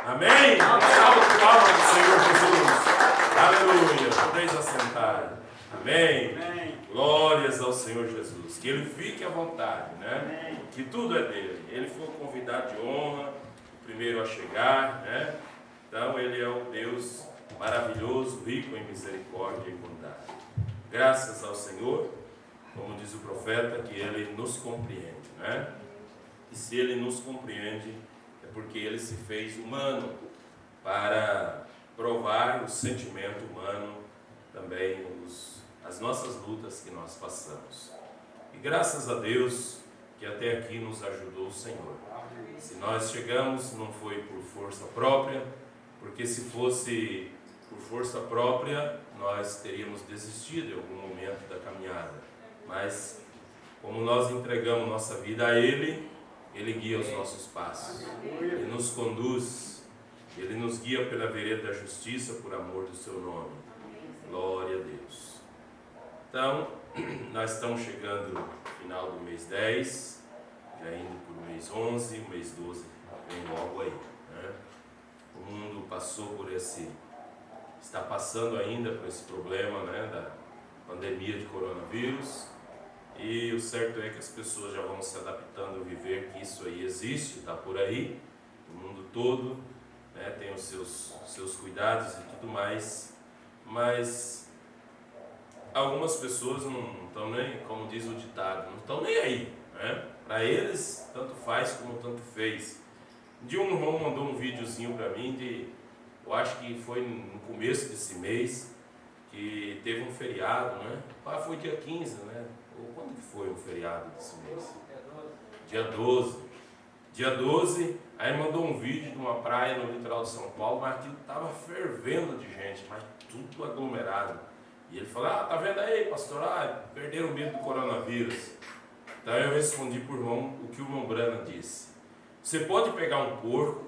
Amém? Salve de palmas do Senhor Jesus. Aleluia. Podeis assentar. Amém? Glórias ao Senhor Jesus. Que Ele fique à vontade, né? Que tudo é dele. Ele foi o convidado de honra, o primeiro a chegar, né? Então Ele é o Deus maravilhoso, rico em misericórdia e bondade. Graças ao Senhor, como diz o profeta, que Ele nos compreende, né? E se Ele nos compreende, é porque Ele se fez humano para provar o sentimento humano, também as nossas lutas que nós passamos. E graças a Deus que até aqui nos ajudou o Senhor. Se nós chegamos, não foi por força própria, porque se fosse por força própria, nós teríamos desistido em algum momento da caminhada. Mas, como nós entregamos nossa vida a Ele, Ele guia os nossos passos. Ele nos conduz, Ele nos guia pela vereda da justiça, por amor do Seu nome. Glória a Deus. Então, nós estamos chegando no final do mês 10, já indo para o mês 11, o mês 12 vem logo aí, né? O mundo passou por está passando ainda por esse problema, né, da pandemia de coronavírus, e o certo é que as pessoas já vão se adaptando a viver que isso aí existe, está por aí, o mundo todo, né, tem os seus cuidados e tudo mais, mas algumas pessoas não estão nem, como diz o ditado, não estão nem aí, né? Para eles, tanto faz como tanto fez. Um irmão mandou um videozinho para mim eu acho que foi no começo desse mês, que teve um feriado, né? Foi dia 15, né? Ou quando que foi o feriado desse mês? Dia 12. Dia 12, aí mandou um vídeo de uma praia no litoral de São Paulo, mas aquilo estava fervendo de gente, mas tudo aglomerado. E ele falou, tá vendo aí, pastor? Perderam o medo do coronavírus. Então eu respondi para o irmão o que o irmão Brana disse. Você pode pegar um porco,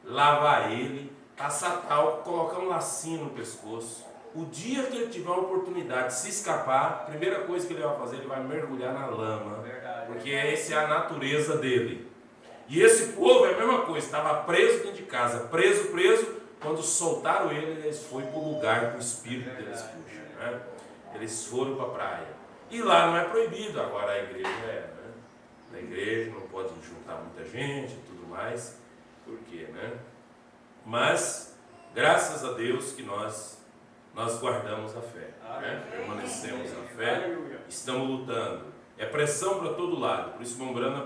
lavar ele, passar talco, colocar um lacinho no pescoço. O dia que ele tiver a oportunidade de se escapar, a primeira coisa que ele vai fazer, ele vai mergulhar na lama. Porque essa é a natureza dele. E esse povo é a mesma coisa, estava preso dentro de casa, preso. Quando soltaram ele, eles foram para o lugar que o espírito deles puxa, né? Eles foram para a praia. E lá não é proibido, agora a igreja né? Na igreja não pode juntar muita gente e tudo mais. Por quê, né? Mas, graças a Deus que nós guardamos a fé, né? Permanecemos na fé, estamos lutando. É pressão para todo lado, por isso o Brana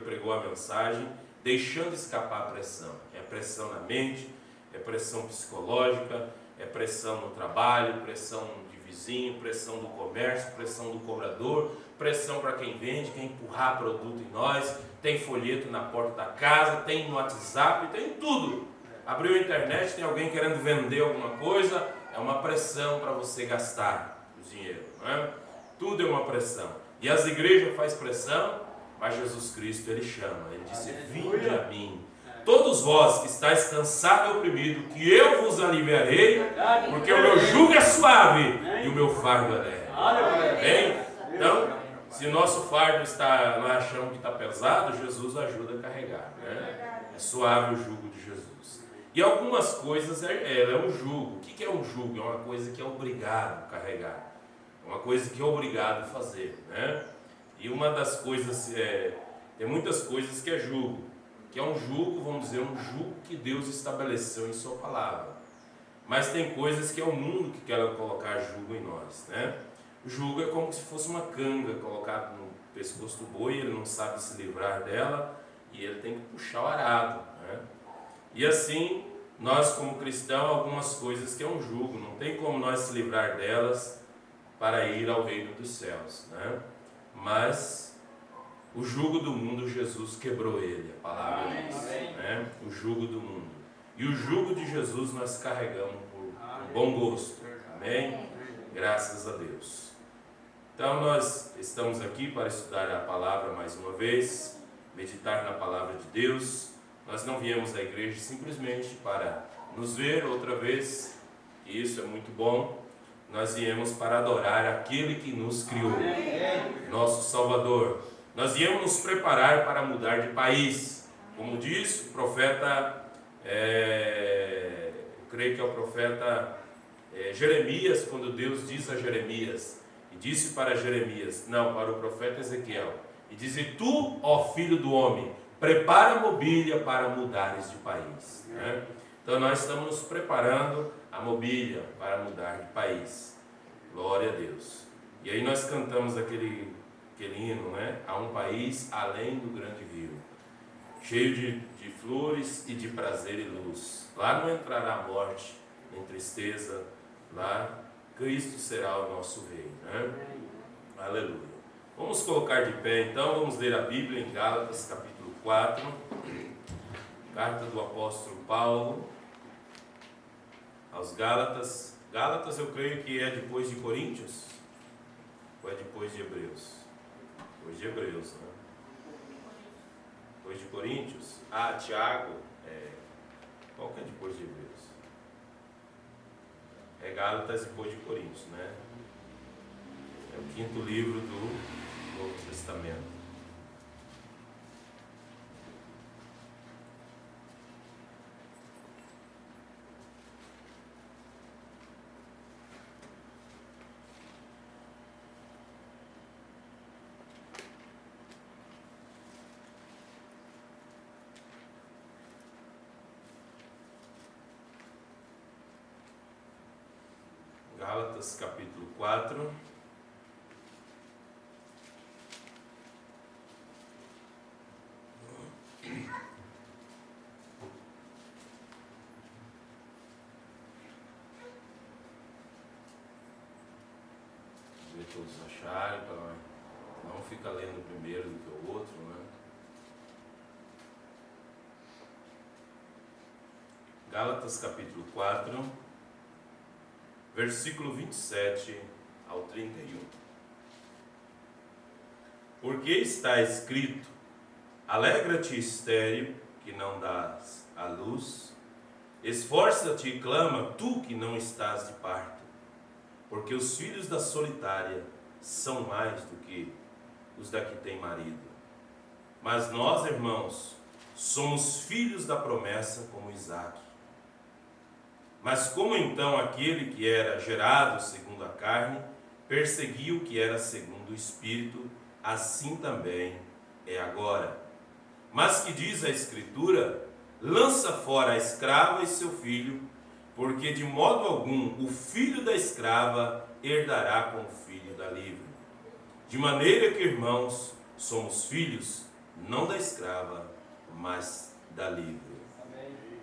pregou a mensagem, deixando escapar a pressão. É pressão na mente, é pressão psicológica, é pressão no trabalho, pressão de vizinho, pressão do comércio, pressão do cobrador, pressão para quem vende, quer empurrar produto em nós, tem folheto na porta da casa, tem no WhatsApp, tem tudo. Abriu a internet, tem alguém querendo vender alguma coisa, é uma pressão para você gastar o dinheiro, não é? Tudo é uma pressão. E as igrejas fazem pressão, mas Jesus Cristo, Ele chama, Ele disse, vinde a mim, todos vós que estáis cansados e oprimidos, que eu vos aliviarei, porque o meu jugo é suave e o meu fardo é leve. Bem? Então, se o nosso fardo nós achamos que está pesado, Jesus ajuda a carregar, né? É suave o jugo de Jesus. E algumas coisas é um jugo. O que é um jugo? É uma coisa que é obrigado a carregar. É uma coisa que é obrigado a fazer, né? E uma das coisas, tem muitas coisas que é jugo. Que é um jugo, vamos dizer, um jugo que Deus estabeleceu em sua palavra. Mas tem coisas que é o mundo que quer colocar jugo em nós, né? O jugo é como se fosse uma canga colocada no pescoço do boi, ele não sabe se livrar dela e ele tem que puxar o arado, né? E assim, nós como cristãos, algumas coisas que é um jugo, não tem como nós se livrar delas para ir ao reino dos céus, né? Mas o jugo do mundo, Jesus quebrou ele, a palavra diz, né? O jugo do mundo. E o jugo de Jesus nós carregamos por bom gosto, amém? Graças a Deus. Então nós estamos aqui para estudar a palavra mais uma vez, meditar na palavra de Deus. Nós não viemos à igreja simplesmente para nos ver outra vez, e isso é muito bom. Nós viemos para adorar aquele que nos criou, nosso Salvador. Nós viemos nos preparar para mudar de país. Como diz o profeta Eu creio que é o profeta Jeremias, quando Deus diz a Jeremias, e disse para Jeremias, não, para o profeta Ezequiel, e diz: e tu, ó filho do homem, prepara a mobília para mudares de país. Né? Então nós estamos nos preparando a mobília para mudar de país. Glória a Deus. E aí nós cantamos aquele hino, né? A um país além do grande rio, cheio de flores e de prazer e luz. Lá não entrará morte, nem tristeza. Lá Cristo será o nosso rei, né? Aleluia. Vamos colocar de pé então, vamos ler a Bíblia em Gálatas capítulo 4, carta do apóstolo Paulo aos Gálatas. Gálatas eu creio que é depois de Coríntios, ou é depois de Hebreus? Depois de Hebreus, né? Depois de Coríntios? Tiago, qual que é depois de Hebreus? É Gálatas depois de Coríntios, né? É o quinto livro do Novo Testamento. Gálatas capítulo 4. Ver todos acharem, para não ficar lendo primeiro do que o outro, né? Gálatas capítulo 4, versículo 27 ao 31. Porque está escrito: alegra-te, estéril, que não dás à luz, esforça-te e clama, tu que não estás de parto, porque os filhos da solitária são mais do que os da que têm marido. Mas nós, irmãos, somos filhos da promessa como Isaque. Mas como então aquele que era gerado segundo a carne perseguiu o que era segundo o Espírito, assim também é agora. Mas que diz a Escritura: lança fora a escrava e seu filho, porque de modo algum o filho da escrava herdará com o filho da livre. De maneira que, irmãos, somos filhos, não da escrava, mas da livre.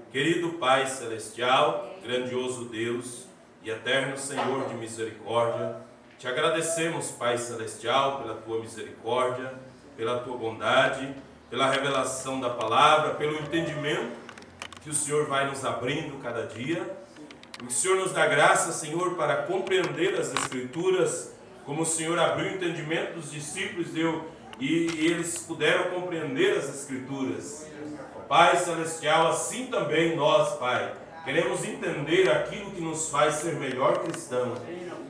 Querido Pai Celestial, grandioso Deus e eterno Senhor de misericórdia, te agradecemos, Pai Celestial, pela tua misericórdia, pela tua bondade, pela revelação da palavra, pelo entendimento que o Senhor vai nos abrindo cada dia. O Senhor nos dá graça, Senhor, para compreender as Escrituras, como o Senhor abriu o entendimento dos discípulos e eles puderam compreender as Escrituras. Pai Celestial, assim também nós, Pai, queremos entender aquilo que nos faz ser melhor cristão,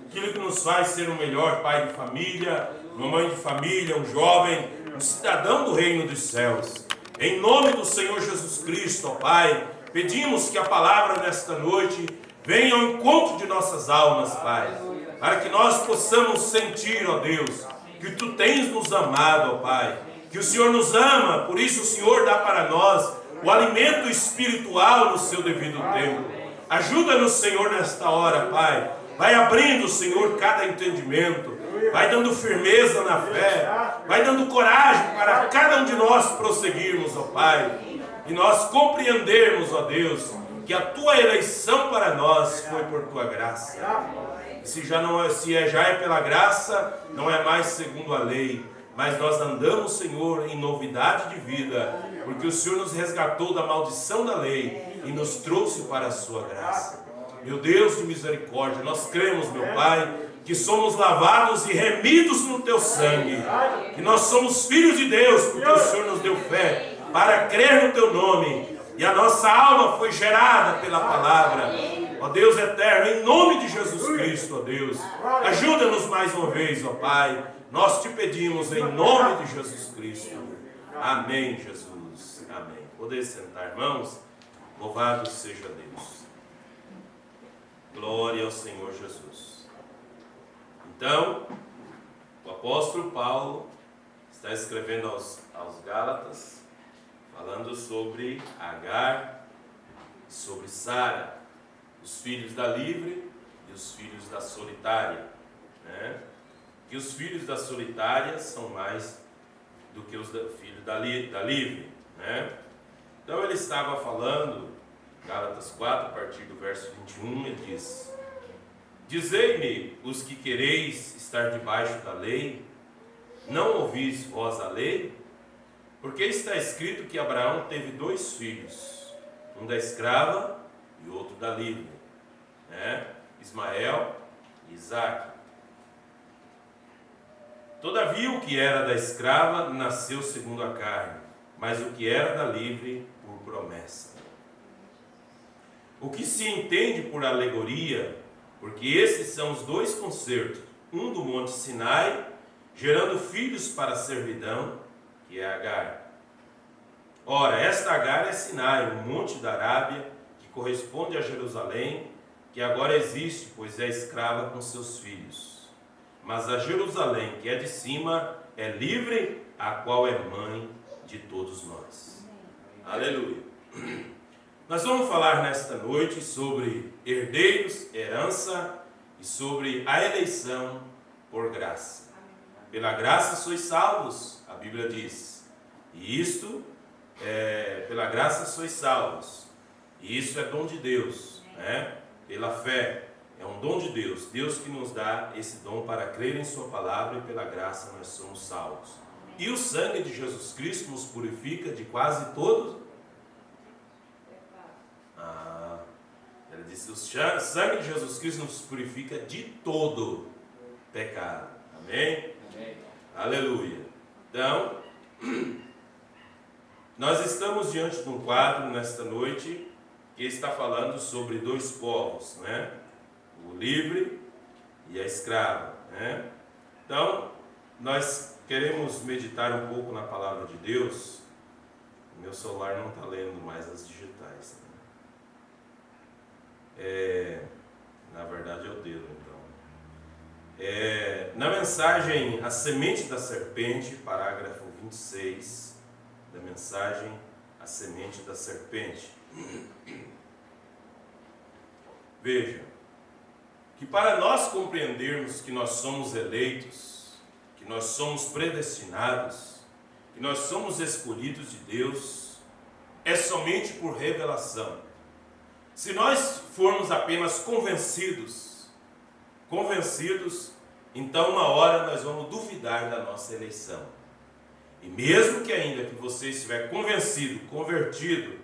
aquilo que nos faz ser um melhor pai de família, uma mãe de família, um jovem, um cidadão do reino dos céus. Em nome do Senhor Jesus Cristo, ó Pai, pedimos que a palavra nesta noite venha ao encontro de nossas almas, Pai, para que nós possamos sentir, ó Deus, que Tu tens nos amado, ó Pai, que o Senhor nos ama, por isso o Senhor dá para nós o alimento espiritual no seu devido tempo. Ajuda-nos, Senhor, nesta hora, Pai. Vai abrindo, Senhor, cada entendimento, vai dando firmeza na fé, vai dando coragem para cada um de nós prosseguirmos, ó Pai, e nós compreendermos, ó Deus, que a Tua eleição para nós foi por Tua graça. Se já é pela graça, não é mais segundo a lei, mas nós andamos, Senhor, em novidade de vida, porque o Senhor nos resgatou da maldição da lei e nos trouxe para a sua graça. Meu Deus de misericórdia, nós cremos, meu Pai, que somos lavados e remidos no Teu sangue, que nós somos filhos de Deus, porque o Senhor nos deu fé para crer no Teu nome, e a nossa alma foi gerada pela palavra. Ó Deus eterno, em nome de Jesus Cristo, ó Deus, ajuda-nos mais uma vez, ó Pai. Nós te pedimos em nome de Jesus Cristo. Amém, Jesus. Amém. Poder sentar, irmãos. Louvado seja Deus. Glória ao Senhor Jesus. Então, o apóstolo Paulo está escrevendo aos Gálatas, falando sobre Agar, sobre Sara, os filhos da livre e os filhos da solitária, né? Que os filhos da solitária são mais do que os filhos da livre, né? Então ele estava falando, Gálatas 4, a partir do verso 21, ele diz: Dizei-me, os que quereis estar debaixo da lei, não ouvis vós a lei? Porque está escrito que Abraão teve 2 filhos, um da escrava e outro da livre, né? Ismael e Isaque. Todavia o que era da escrava nasceu segundo a carne, mas o que era da livre por promessa. O que se entende por alegoria, porque esses são os 2 concertos, um do monte Sinai, gerando filhos para a servidão, que é Agar. Ora, esta Agar é Sinai, um monte da Arábia, que corresponde a Jerusalém, que agora existe, pois é escrava com seus filhos. Mas a Jerusalém, que é de cima, é livre, a qual é mãe de todos nós. Aleluia. Nós vamos falar nesta noite sobre herdeiros, herança e sobre a eleição por graça. Pela graça sois salvos, a Bíblia diz. E isto pela graça sois salvos. E isso é dom de Deus, né? Pela fé. É um dom de Deus. Deus que nos dá esse dom para crer em sua palavra, e pela graça nós somos salvos. E o sangue de Jesus Cristo nos purifica de quase todos. Ele disse: o sangue de Jesus Cristo nos purifica de todo pecado. Amém? Amém. Aleluia. Então, nós estamos diante de um quadro nesta noite que está falando sobre 2 povos, né? O livre e a escrava, né? Então, nós queremos meditar um pouco na palavra de Deus. O meu celular não está lendo mais as digitais, né? Na verdade é o dedo, então. Na mensagem A Semente da Serpente, parágrafo 26, da mensagem A Semente da Serpente. Veja, que para nós compreendermos que nós somos eleitos, que nós somos predestinados, que nós somos escolhidos de Deus, é somente por revelação. Se nós formos apenas convencidos, então uma hora nós vamos duvidar da nossa eleição. E mesmo que ainda que você estiver convencido, convertido,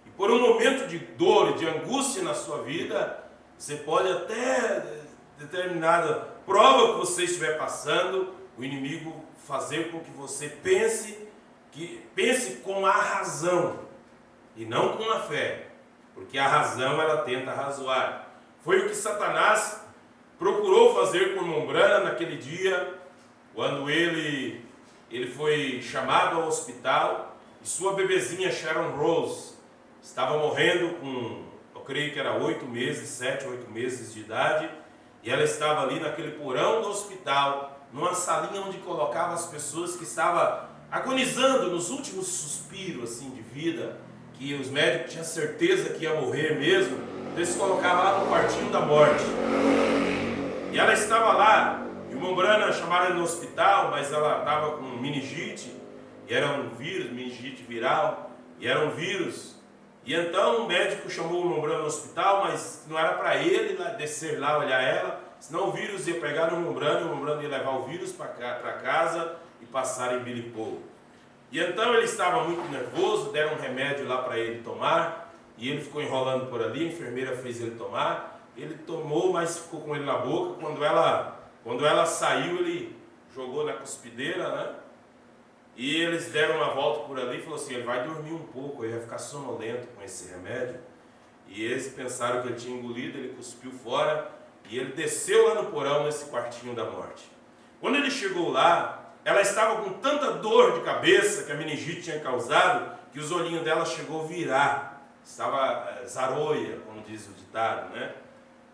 e por um momento de dor e de angústia na sua vida, você pode até, determinada prova que você estiver passando, o inimigo fazer com que você pense com a razão e não com a fé. Porque a razão, ela tenta razoar. Foi o que Satanás procurou fazer com Mombrana naquele dia, quando ele foi chamado ao hospital, e sua bebezinha Sharon Rose estava morrendo com, eu creio que era 8 meses, 7, 8 meses de idade, e ela estava ali naquele porão do hospital, numa salinha onde colocava as pessoas que estavam agonizando nos últimos suspiros assim, de vida, que os médicos tinham certeza que ia morrer mesmo, eles colocavam lá no quartinho da morte. E ela estava lá, e o Mombrana chamaram ela no hospital, mas ela estava com meningite, e era um vírus, meningite viral, e era um vírus. E então o médico chamou o Mombrana no hospital, mas não era para ele descer lá olhar ela, senão o vírus ia pegar no Mombrana, e o Mombrana ia levar o vírus para casa e passar em Bilipô. E então ele estava muito nervoso, deram um remédio lá para ele tomar, e ele ficou enrolando por ali, a enfermeira fez ele tomar, ele tomou, mas ficou com ele na boca. Quando ela saiu, ele jogou na cuspideira, né? E eles deram uma volta por ali e falou assim: ele vai dormir um pouco, ele vai ficar sonolento com esse remédio. E eles pensaram que ele tinha engolido, ele cuspiu fora, e ele desceu lá no porão, nesse quartinho da morte. Quando ele chegou lá, ela estava com tanta dor de cabeça que a meningite tinha causado, que os olhinhos dela chegou a virar. estava zaroia, como diz o ditado, né?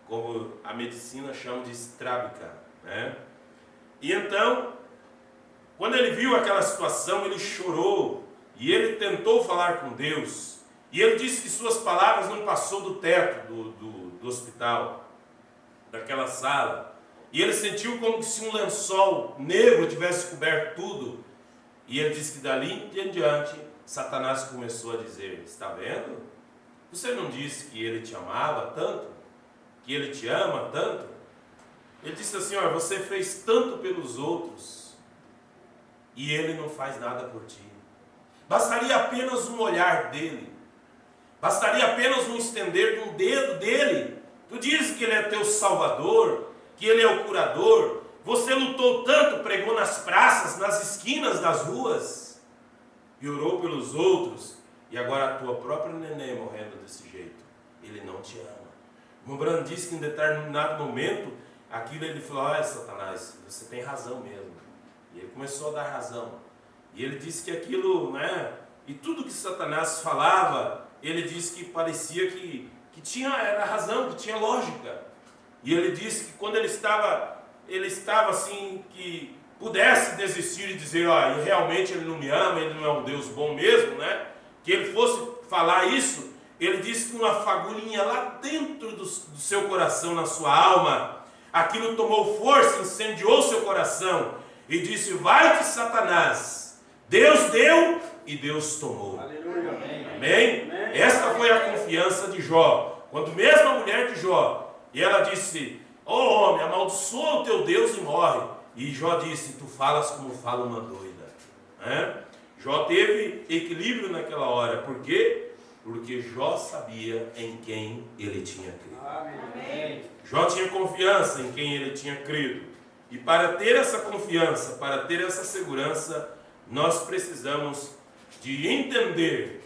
Como a medicina chama de estrábica, né? E então, quando ele viu aquela situação, ele chorou e ele tentou falar com Deus. E ele disse que suas palavras não passou do teto do hospital, daquela sala. E ele sentiu como se um lençol negro tivesse coberto tudo. E ele disse que dali em diante, Satanás começou a dizer: está vendo? Você não disse que ele te amava tanto? Que ele te ama tanto? Ele disse assim: olha, você fez tanto pelos outros e ele não faz nada por ti. Bastaria apenas um olhar dele, bastaria apenas um estender de um dedo dele. Tu dizes que ele é teu salvador, que ele é o curador. Você lutou tanto, pregou nas praças, nas esquinas das ruas e orou pelos outros, e agora a tua própria neném morrendo desse jeito. Ele não te ama. O Brando disse que em determinado momento aquilo ele falou: olha, Satanás, você tem razão mesmo. E ele começou a dar razão. E ele disse que aquilo, né? E tudo que Satanás falava, ele disse que parecia que era razão, que tinha lógica. E ele disse que quando ele estava assim, que pudesse desistir e dizer: ó, realmente ele não me ama, ele não é um Deus bom mesmo, né? Que ele fosse falar isso, ele disse que uma fagulhinha lá dentro do seu coração, na sua alma, aquilo tomou força, incendiou seu coração e disse: vai-te, Satanás, Deus deu e Deus tomou. Aleluia. Amém? Esta foi a confiança de Jó. Quando mesmo a mulher de Jó, e ela disse: ó homem, amaldiçoa o teu Deus e morre. E Jó disse: tu falas como fala uma doida. Jó teve equilíbrio naquela hora. Por quê? Porque Jó sabia em quem ele tinha crido. Amém. Jó tinha confiança em quem ele tinha crido. E para ter essa confiança, para ter essa segurança, nós precisamos de entender.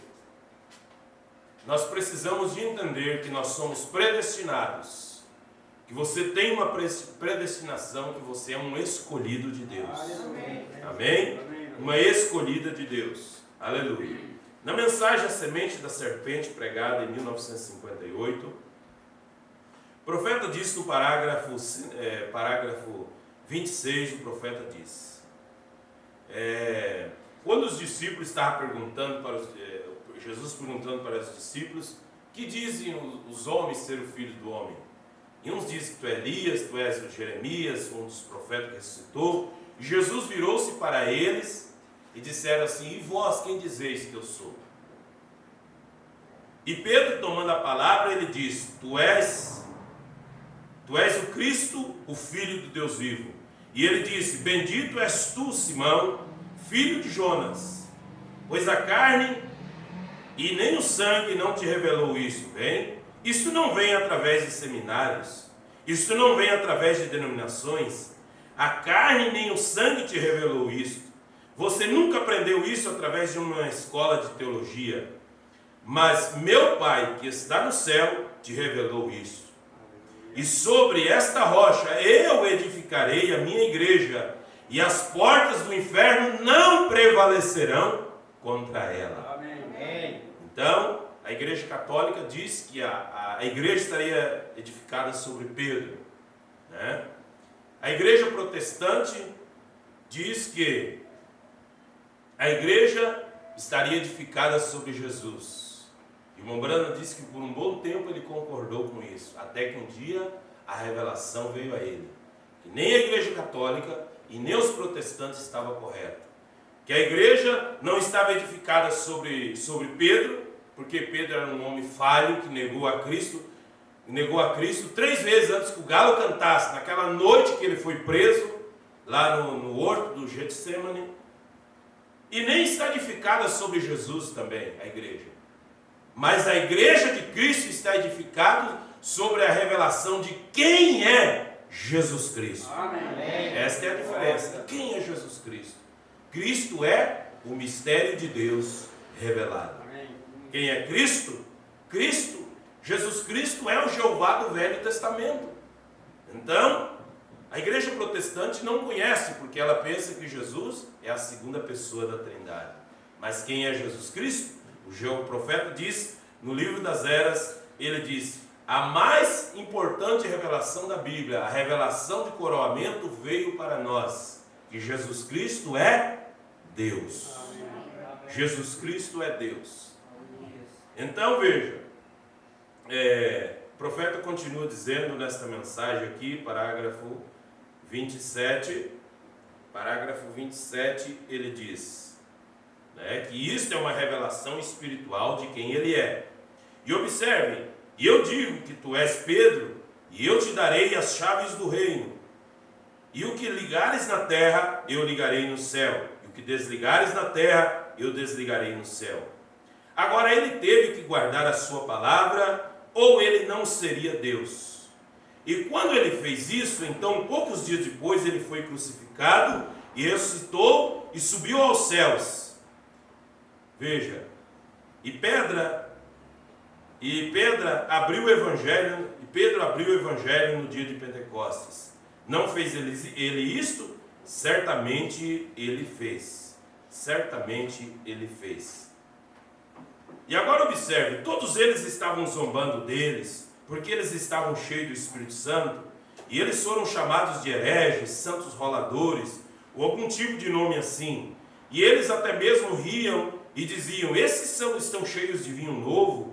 Nós precisamos de entender que nós somos predestinados. Que você tem uma predestinação, que você é um escolhido de Deus. Amém. Amém? Uma escolhida de Deus. Aleluia. Na mensagem A Semente da Serpente, pregada em 1958, o profeta diz no parágrafo 26, o profeta diz: quando os discípulos estavam perguntando Jesus perguntando para os discípulos: que dizem os homens ser o filho do homem? E uns dizem que tu é Elias, tu és o Jeremias, um dos profetas que ressuscitou. E Jesus virou-se para eles e disseram assim: e vós quem dizeis que eu sou? E Pedro, tomando a palavra, ele disse: tu és o Cristo, o Filho do Deus vivo. E ele disse: bendito és tu, Simão, filho de Jonas, pois a carne e nem o sangue não te revelou isso, bem? Isso não vem através de seminários, isso não vem através de denominações. A carne nem o sangue te revelou isso. Você nunca aprendeu isso através de uma escola de teologia. Mas meu Pai, que está no céu, te revelou isso. E sobre esta rocha eu edificarei a minha igreja, e as portas do inferno não prevalecerão contra ela. Amém. Então, a Igreja Católica diz que a igreja estaria edificada sobre Pedro, né? A Igreja Protestante diz que a igreja estaria edificada sobre Jesus. E o Mombrana disse que por um bom tempo ele concordou com isso, até que um dia a revelação veio a ele, que nem a Igreja Católica e nem os protestantes estavam corretos, que a igreja não estava edificada sobre Pedro, porque Pedro era um homem falho que negou a Cristo 3 vezes antes que o galo cantasse, naquela noite que ele foi preso lá no horto do Getsemane. E nem está edificada sobre Jesus também, a igreja. Mas a igreja de Cristo está edificada sobre a revelação de quem é Jesus Cristo. Amém. Esta é a diferença. Quem é Jesus Cristo? Cristo é o mistério de Deus revelado. Amém. Quem é Cristo? Jesus Cristo é o Jeová do Velho Testamento. Então, a igreja protestante não conhece, porque ela pensa que Jesus é a segunda pessoa da Trindade. Mas quem é Jesus Cristo? O profeta diz no livro das Eras, ele diz: a mais importante revelação da Bíblia, a revelação de coroamento, veio para nós, que Jesus Cristo é Deus. Jesus Cristo é Deus. Então veja, o profeta continua dizendo nesta mensagem aqui, parágrafo 27, ele diz, que isto é uma revelação espiritual de quem ele é. E observe, e eu digo que tu és Pedro, e eu te darei as chaves do reino. E o que ligares na terra, eu ligarei no céu. E o que desligares na terra, eu desligarei no céu. Agora ele teve que guardar a sua palavra, ou ele não seria Deus. E quando ele fez isso, então poucos dias depois ele foi crucificado, e ressuscitou, e subiu aos céus. Veja, e Pedro abriu o evangelho, no dia de Pentecostes. Não fez ele isto? Certamente ele fez. E agora observe, todos eles estavam zombando deles, porque eles estavam cheios do Espírito Santo, e eles foram chamados de hereges, santos roladores, ou algum tipo de nome assim. E eles até mesmo riam e diziam: esses estão cheios de vinho novo.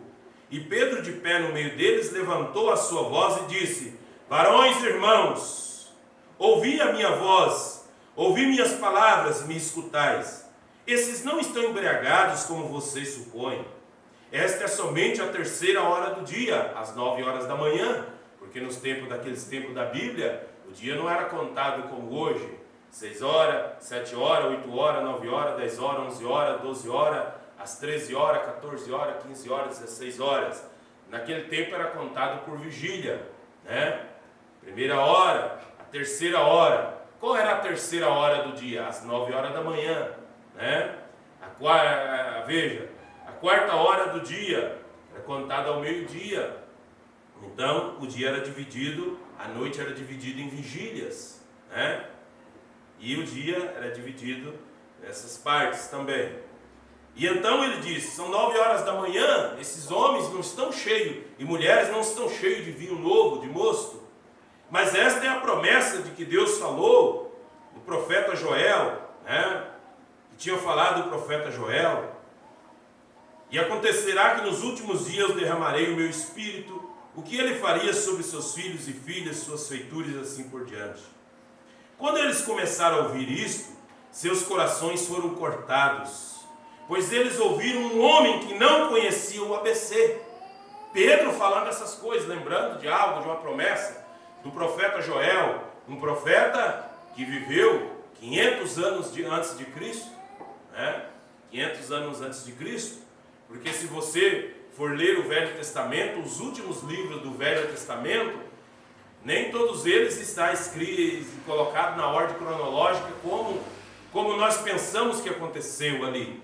E Pedro, de pé no meio deles, levantou a sua voz e disse: varões, irmãos, ouvi a minha voz, ouvi minhas palavras e me escutais. Esses não estão embriagados como vocês supõem. Esta é somente a terceira hora do dia, às 9 horas da manhã, porque daqueles tempos da Bíblia, o dia não era contado como hoje: 6 horas, 7 horas, 8 horas, 9 horas, 10 horas, 11 horas, 12 horas, às 13 horas, 14 horas, 15 horas, 16 horas. Naquele tempo era contado por vigília, Primeira hora, a terceira hora. Qual era a terceira hora do dia? Às 9 horas da manhã, Veja, a quarta hora do dia era contada ao meio-dia. Então, o dia era dividido, a noite era dividida em vigílias, E o dia era dividido nessas partes também. E então ele disse: são 9 horas da manhã, esses homens não estão cheios, e mulheres não estão cheios de vinho novo, de mosto. Mas esta é a promessa de que Deus falou do profeta Joel, que tinha falado do profeta Joel. E acontecerá que nos últimos dias eu derramarei o meu espírito, o que ele faria sobre seus filhos e filhas, suas feituras, assim por diante. Quando eles começaram a ouvir isto, seus corações foram cortados, pois eles ouviram um homem que não conhecia o ABC. Pedro falando essas coisas, lembrando de algo, de uma promessa do profeta Joel, um profeta que viveu 500 anos antes de Cristo, 500 anos antes de Cristo, porque se você for ler o Velho Testamento, os últimos livros do Velho Testamento, nem todos eles estão escritos e colocados na ordem cronológica como nós pensamos que aconteceu ali.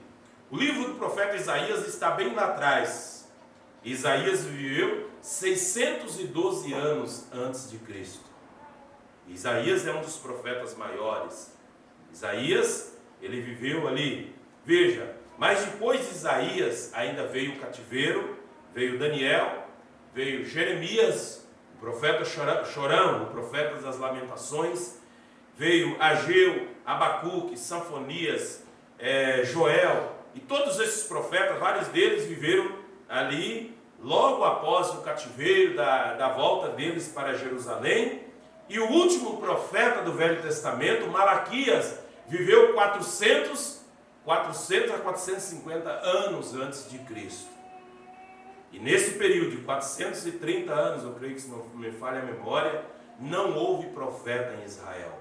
O livro do profeta Isaías está bem lá atrás. Isaías viveu 612 anos antes de Cristo. Isaías é um dos profetas maiores. Isaías, ele viveu ali. Veja, mas depois de Isaías ainda veio o cativeiro, veio Daniel, veio Jeremias, o profeta chorão, o profeta das lamentações, veio Ageu, Abacuque, Sanfonias, Joel, e todos esses profetas, vários deles viveram ali logo após o cativeiro, da volta deles para Jerusalém. E o último profeta do Velho Testamento, Malaquias, viveu 400 a 450 anos antes de Cristo. E nesse período de 430 anos, eu creio que, se não me falha a memória, não houve profeta em Israel.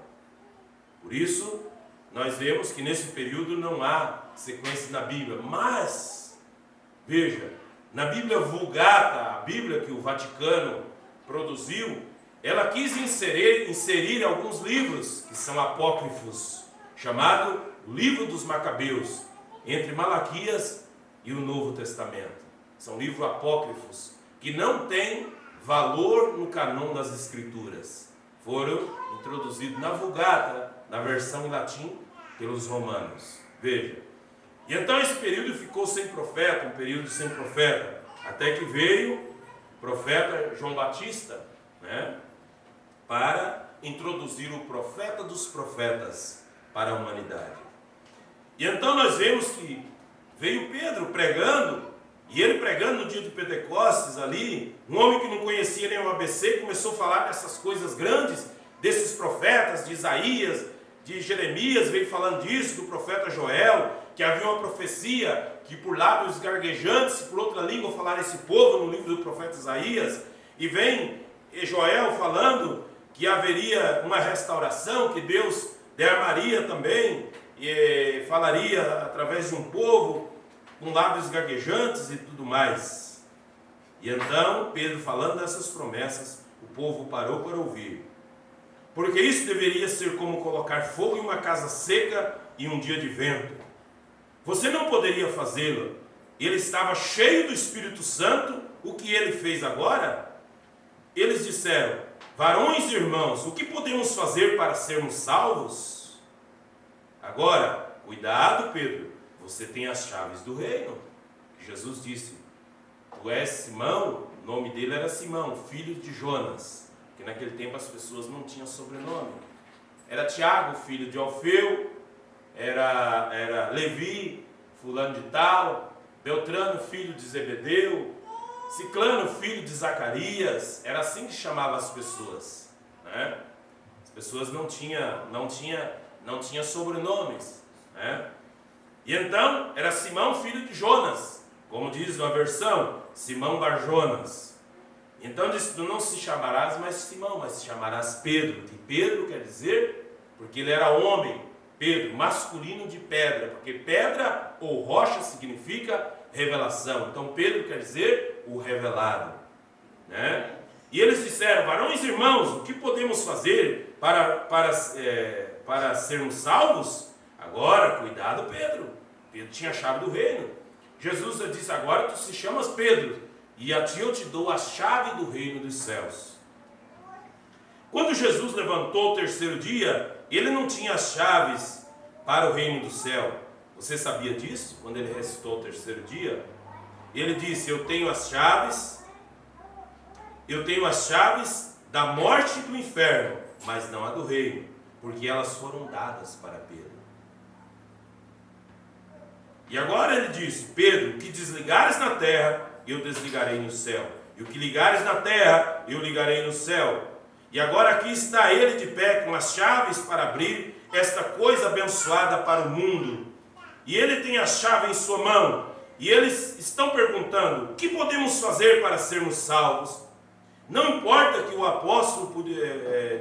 Por isso, nós vemos que nesse período não há sequência na Bíblia. Mas, veja, na Bíblia Vulgata, a Bíblia que o Vaticano produziu, ela quis inserir alguns livros que são apócrifos, chamado Livro dos Macabeus, entre Malaquias e o Novo Testamento. São livros apócrifos que não têm valor no canon das Escrituras. Foram introduzidos na Vulgata, na versão em latim, pelos romanos. Veja. E então esse período ficou sem profeta, um período sem profeta. Até que veio o profeta João Batista, né, para introduzir o profeta dos profetas para a humanidade. E então nós vemos que veio Pedro pregando, e ele pregando no dia de Pentecostes ali, um homem que não conhecia nem o ABC, começou a falar dessas coisas grandes, desses profetas, de Isaías, de Jeremias, veio falando disso, do profeta Joel, que havia uma profecia, que por lábios garguejantes, por outra língua falar esse povo, no livro do profeta Isaías, e vem Joel falando que haveria uma restauração, que Deus derramaria também, e falaria através de um povo, com lábios gaguejantes e tudo mais. E então, Pedro falando dessas promessas, o povo parou para ouvir. Porque isso deveria ser como colocar fogo em uma casa seca em um dia de vento. Você não poderia fazê-lo. Ele estava cheio do Espírito Santo. O que ele fez agora? Eles disseram: varões e irmãos, o que podemos fazer para sermos salvos? Agora, cuidado, Pedro. Você tem as chaves do reino. Jesus disse: tu és Simão, o nome dele era Simão, filho de Jonas, porque naquele tempo as pessoas não tinham sobrenome. Era Tiago, filho de Alfeu, era Levi, fulano de tal, Beltrano, filho de Zebedeu, Ciclano, filho de Zacarias. Era assim que chamava as pessoas, né? As pessoas não tinham sobrenomes, né? E então, era Simão, filho de Jonas, como diz uma versão, Simão Bar-Jonas. Então disse: tu não se chamarás mais Simão, mas se chamarás Pedro. Que Pedro quer dizer, porque ele era homem, Pedro, masculino de pedra, porque pedra ou rocha significa revelação. Então Pedro quer dizer o revelado, né? E eles disseram: varões e irmãos, o que podemos fazer para sermos salvos? Agora, cuidado, Pedro. Pedro tinha a chave do reino. Jesus disse: agora tu se chamas Pedro, e a ti eu te dou a chave do reino dos céus. Quando Jesus levantou o terceiro dia, ele não tinha as chaves para o reino do céu. Você sabia disso? Quando ele ressuscitou o terceiro dia, ele disse: eu tenho as chaves da morte e do inferno, mas não a do reino, porque elas foram dadas para Pedro. E agora ele diz: Pedro, o que desligares na terra, eu desligarei no céu, e o que ligares na terra, eu ligarei no céu. E agora aqui está ele de pé com as chaves para abrir esta coisa abençoada para o mundo. E ele tem a chave em sua mão, e eles estão perguntando: o que podemos fazer para sermos salvos? Não importa que o apóstolo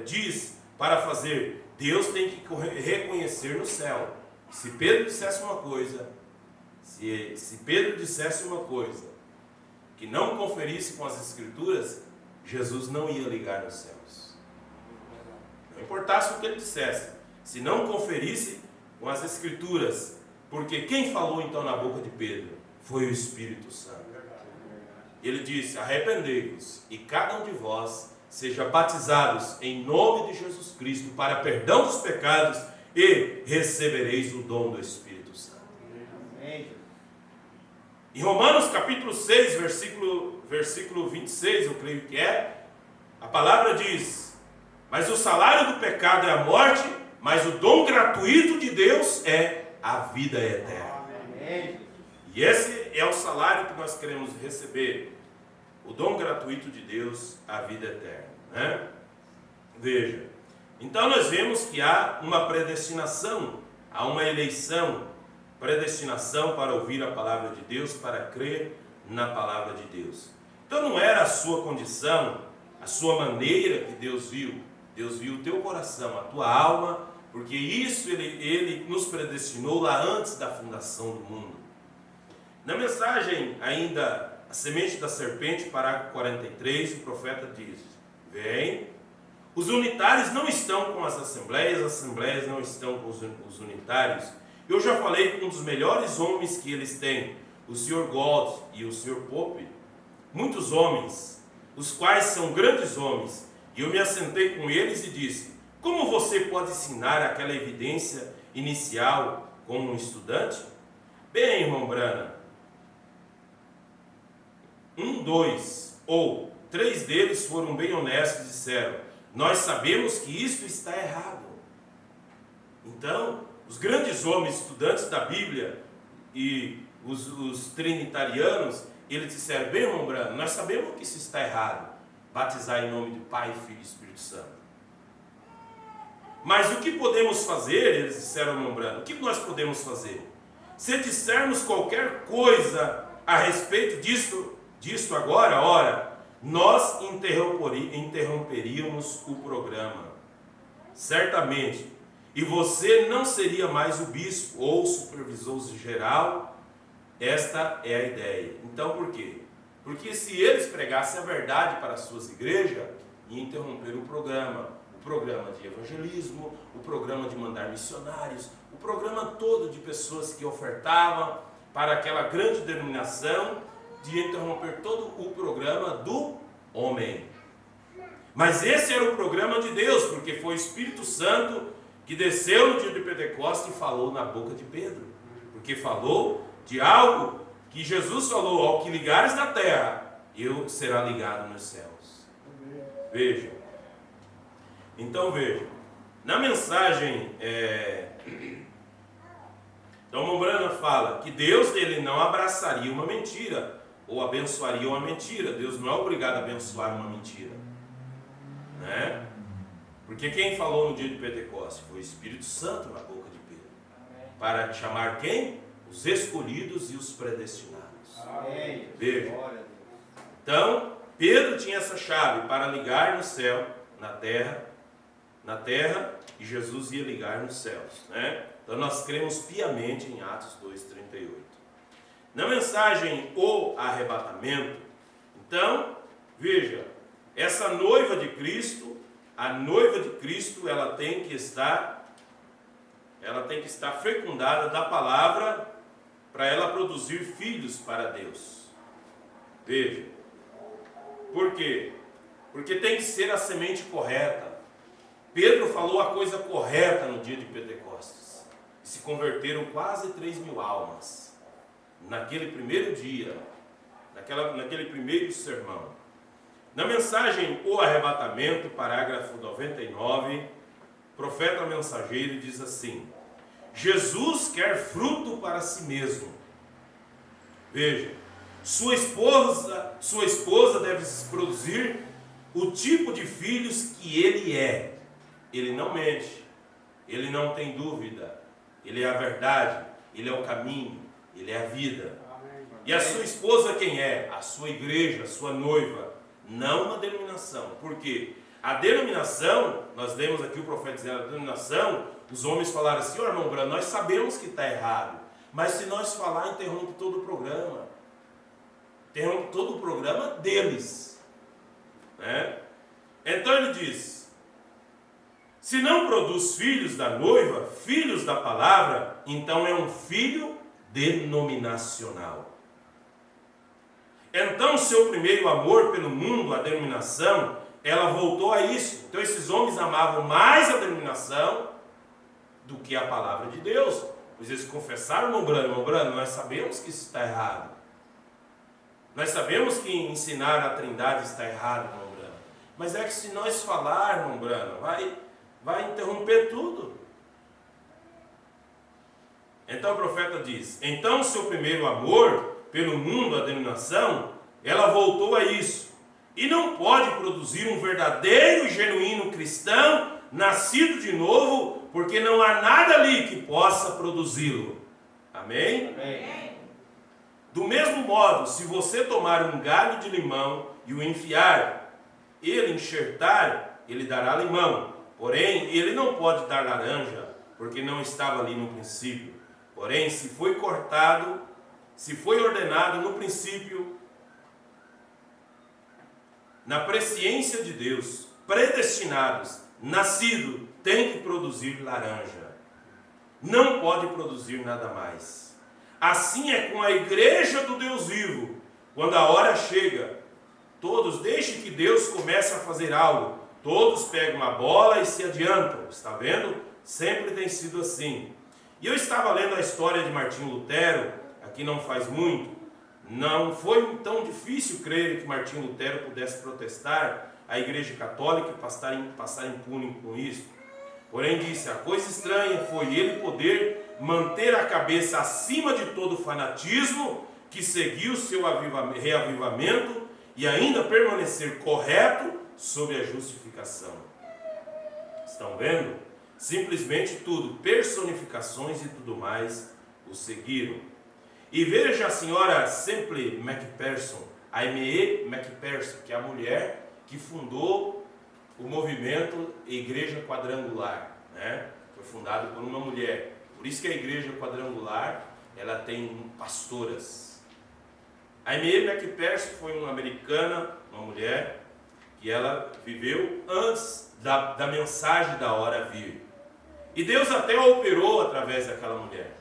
diz para fazer, Deus tem que reconhecer no céu. Se Pedro dissesse uma coisa, se Pedro dissesse uma coisa que não conferisse com as Escrituras, Jesus não ia ligar nos céus. Não importasse o que ele dissesse, se não conferisse com as Escrituras, porque quem falou então na boca de Pedro foi o Espírito Santo. Ele disse: arrependei-vos e cada um de vós seja batizados em nome de Jesus Cristo para perdão dos pecados e recebereis o dom do Espírito Santo. Amém. Em Romanos capítulo 6, versículo 26, eu creio que a palavra diz: mas o salário do pecado é a morte, mas o dom gratuito de Deus é a vida eterna. Amém. E esse é o salário que nós queremos receber, o dom gratuito de Deus, a vida eterna, né? Veja, então nós vemos que há uma predestinação, há uma eleição, predestinação para ouvir a palavra de Deus, para crer na palavra de Deus. Então não era a sua condição, a sua maneira que Deus viu o teu coração, a tua alma, porque isso ele nos predestinou lá antes da fundação do mundo. Na mensagem ainda, a semente da serpente, parágrafo 43, o profeta diz: vem, os unitários não estão com as assembleias não estão com os unitários. Eu já falei com um dos melhores homens que eles têm, o Sr. Gold e o Sr. Pope, muitos homens, os quais são grandes homens, e eu me assentei com eles e disse: como você pode ensinar aquela evidência inicial como um estudante? Bem, irmão Branham, dois ou três deles foram bem honestos e disseram: nós sabemos que isto está errado. Então, os grandes homens estudantes da Bíblia e os trinitarianos, eles disseram: bem, irmão Brano, nós sabemos que isso está errado, batizar em nome do Pai, Filho e Espírito Santo. Mas o que podemos fazer? Eles disseram ao irmão Brano: o que nós podemos fazer? Se dissermos qualquer coisa a respeito disto agora, ora, nós interromperíamos o programa, certamente, e você não seria mais o bispo ou supervisor geral. Esta é a ideia. Então, por quê? Porque se eles pregassem a verdade para as suas igrejas, ia interromper o programa de evangelismo, o programa de mandar missionários, o programa todo de pessoas que ofertavam para aquela grande denominação, de interromper todo o programa do homem. Mas esse era o programa de Deus, porque foi o Espírito Santo que desceu no dia de Pentecostes e falou na boca de Pedro, porque falou de algo que Jesus falou: ao que ligares na terra, eu será ligado nos céus. Veja. Então veja, na mensagem, Dom Mombrana fala que Deus, ele não abraçaria uma mentira ou abençoaria uma mentira. Deus não é obrigado a abençoar uma mentira, né? Porque quem falou no dia de Pentecostes foi o Espírito Santo na boca de Pedro. Para chamar quem? Os escolhidos e os predestinados. Amém. Veja. Então, Pedro tinha essa chave para ligar no céu, na terra, e Jesus ia ligar nos céus, né? Então nós cremos piamente em Atos 2,38. Na mensagem O Arrebatamento, então, veja, essa noiva de Cristo, a noiva de Cristo, ela tem que estar fecundada da palavra para ela produzir filhos para Deus. Veja, por quê? Porque tem que ser a semente correta. Pedro falou a coisa correta no dia de Pentecostes. Se converteram quase 3.000 almas naquele primeiro dia, naquele primeiro sermão. Na mensagem O Arrebatamento, parágrafo 99, o profeta mensageiro diz assim: Jesus quer fruto para si mesmo. Veja, sua esposa deve produzir o tipo de filhos que ele é. Ele não mente, ele não tem dúvida, ele é a verdade, ele é o caminho, ele é a vida. Amém. E a sua esposa quem é? A sua igreja, a sua noiva, não uma denominação. Por quê? A denominação, nós lemos aqui o profeta dizendo, a denominação, os homens falaram assim: ó, irmão Brano, nós sabemos que está errado, mas se nós falar, interrompe todo o programa. Interrompe todo o programa deles, né? Então ele diz: se não produz filhos da noiva, filhos da palavra, então é um filho denominacional. Então seu primeiro amor pelo mundo, a denominação, ela voltou a isso. Então esses homens amavam mais a denominação do que a palavra de Deus. Pois eles confessaram: irmão Brano, nós sabemos que isso está errado. Nós sabemos que ensinar a Trindade está errado, irmão Brano. Mas é que se nós falar, irmão Brano, vai interromper tudo. Então o profeta diz: então seu primeiro amor pelo mundo, a denominação, ela voltou a isso. E não pode produzir um verdadeiro e genuíno cristão, nascido de novo, porque não há nada ali que possa produzi-lo. Amém? Amém. Do mesmo modo, se você tomar um galho de limão e o enfiar, ele enxertar, ele dará limão. Porém, ele não pode dar laranja, porque não estava ali no princípio. Porém, se foi cortado, se foi ordenado no princípio, na presciência de Deus, predestinados, nascido, tem que produzir laranja. Não pode produzir nada mais. Assim é com a igreja do Deus vivo. Quando a hora chega, todos deixem que Deus comece a fazer algo. Todos pegam a bola e se adiantam. Está vendo? Sempre tem sido assim. E eu estava lendo a história de Martinho Lutero, aqui não faz muito, Não foi tão difícil crer que Martinho Lutero pudesse protestar a Igreja Católica e passar impune com isso. Porém disse, a coisa estranha foi ele poder manter a cabeça acima de todo fanatismo que seguiu seu reavivamento e ainda permanecer correto sobre a justificação. Estão vendo? Simplesmente tudo, personificações e tudo mais, o seguiram. E veja a senhora Semple McPherson, a M.E. McPherson, que é a mulher que fundou o movimento Igreja Quadrangular, né? Foi fundado por uma mulher. Por isso que a Igreja Quadrangular, ela tem pastoras. A M.E. McPherson foi uma americana, uma mulher, que ela viveu antes da mensagem da hora vir. E Deus até operou através daquela mulher.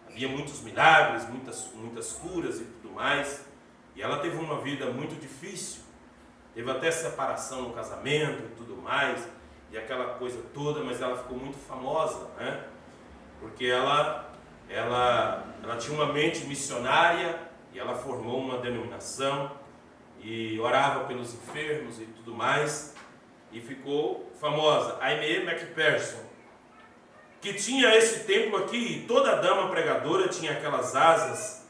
Havia muitos milagres, muitas curas e tudo mais. E ela teve uma vida muito difícil. Teve até separação no casamento e tudo mais. E aquela coisa toda, mas ela ficou muito famosa, né? Porque ela tinha uma mente missionária e ela formou uma denominação e orava pelos enfermos e tudo mais. E ficou famosa. A M.E. McPherson, que tinha esse templo aqui, e toda dama pregadora tinha aquelas asas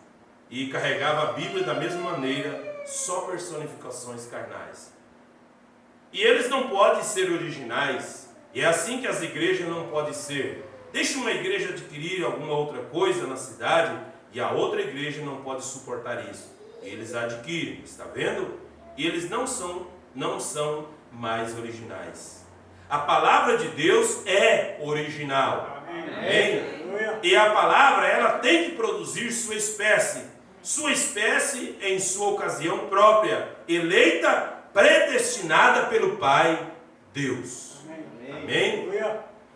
e carregava a Bíblia da mesma maneira, só personificações carnais. E eles não podem ser originais, e é assim que as igrejas não podem ser. Deixa uma igreja adquirir alguma outra coisa na cidade, e a outra igreja não pode suportar isso. Eles adquirem, está vendo? E eles não são mais originais. A palavra de Deus é original. Amém? E a palavra, ela tem que produzir sua espécie em sua ocasião própria, eleita, predestinada pelo Pai Deus. Amém?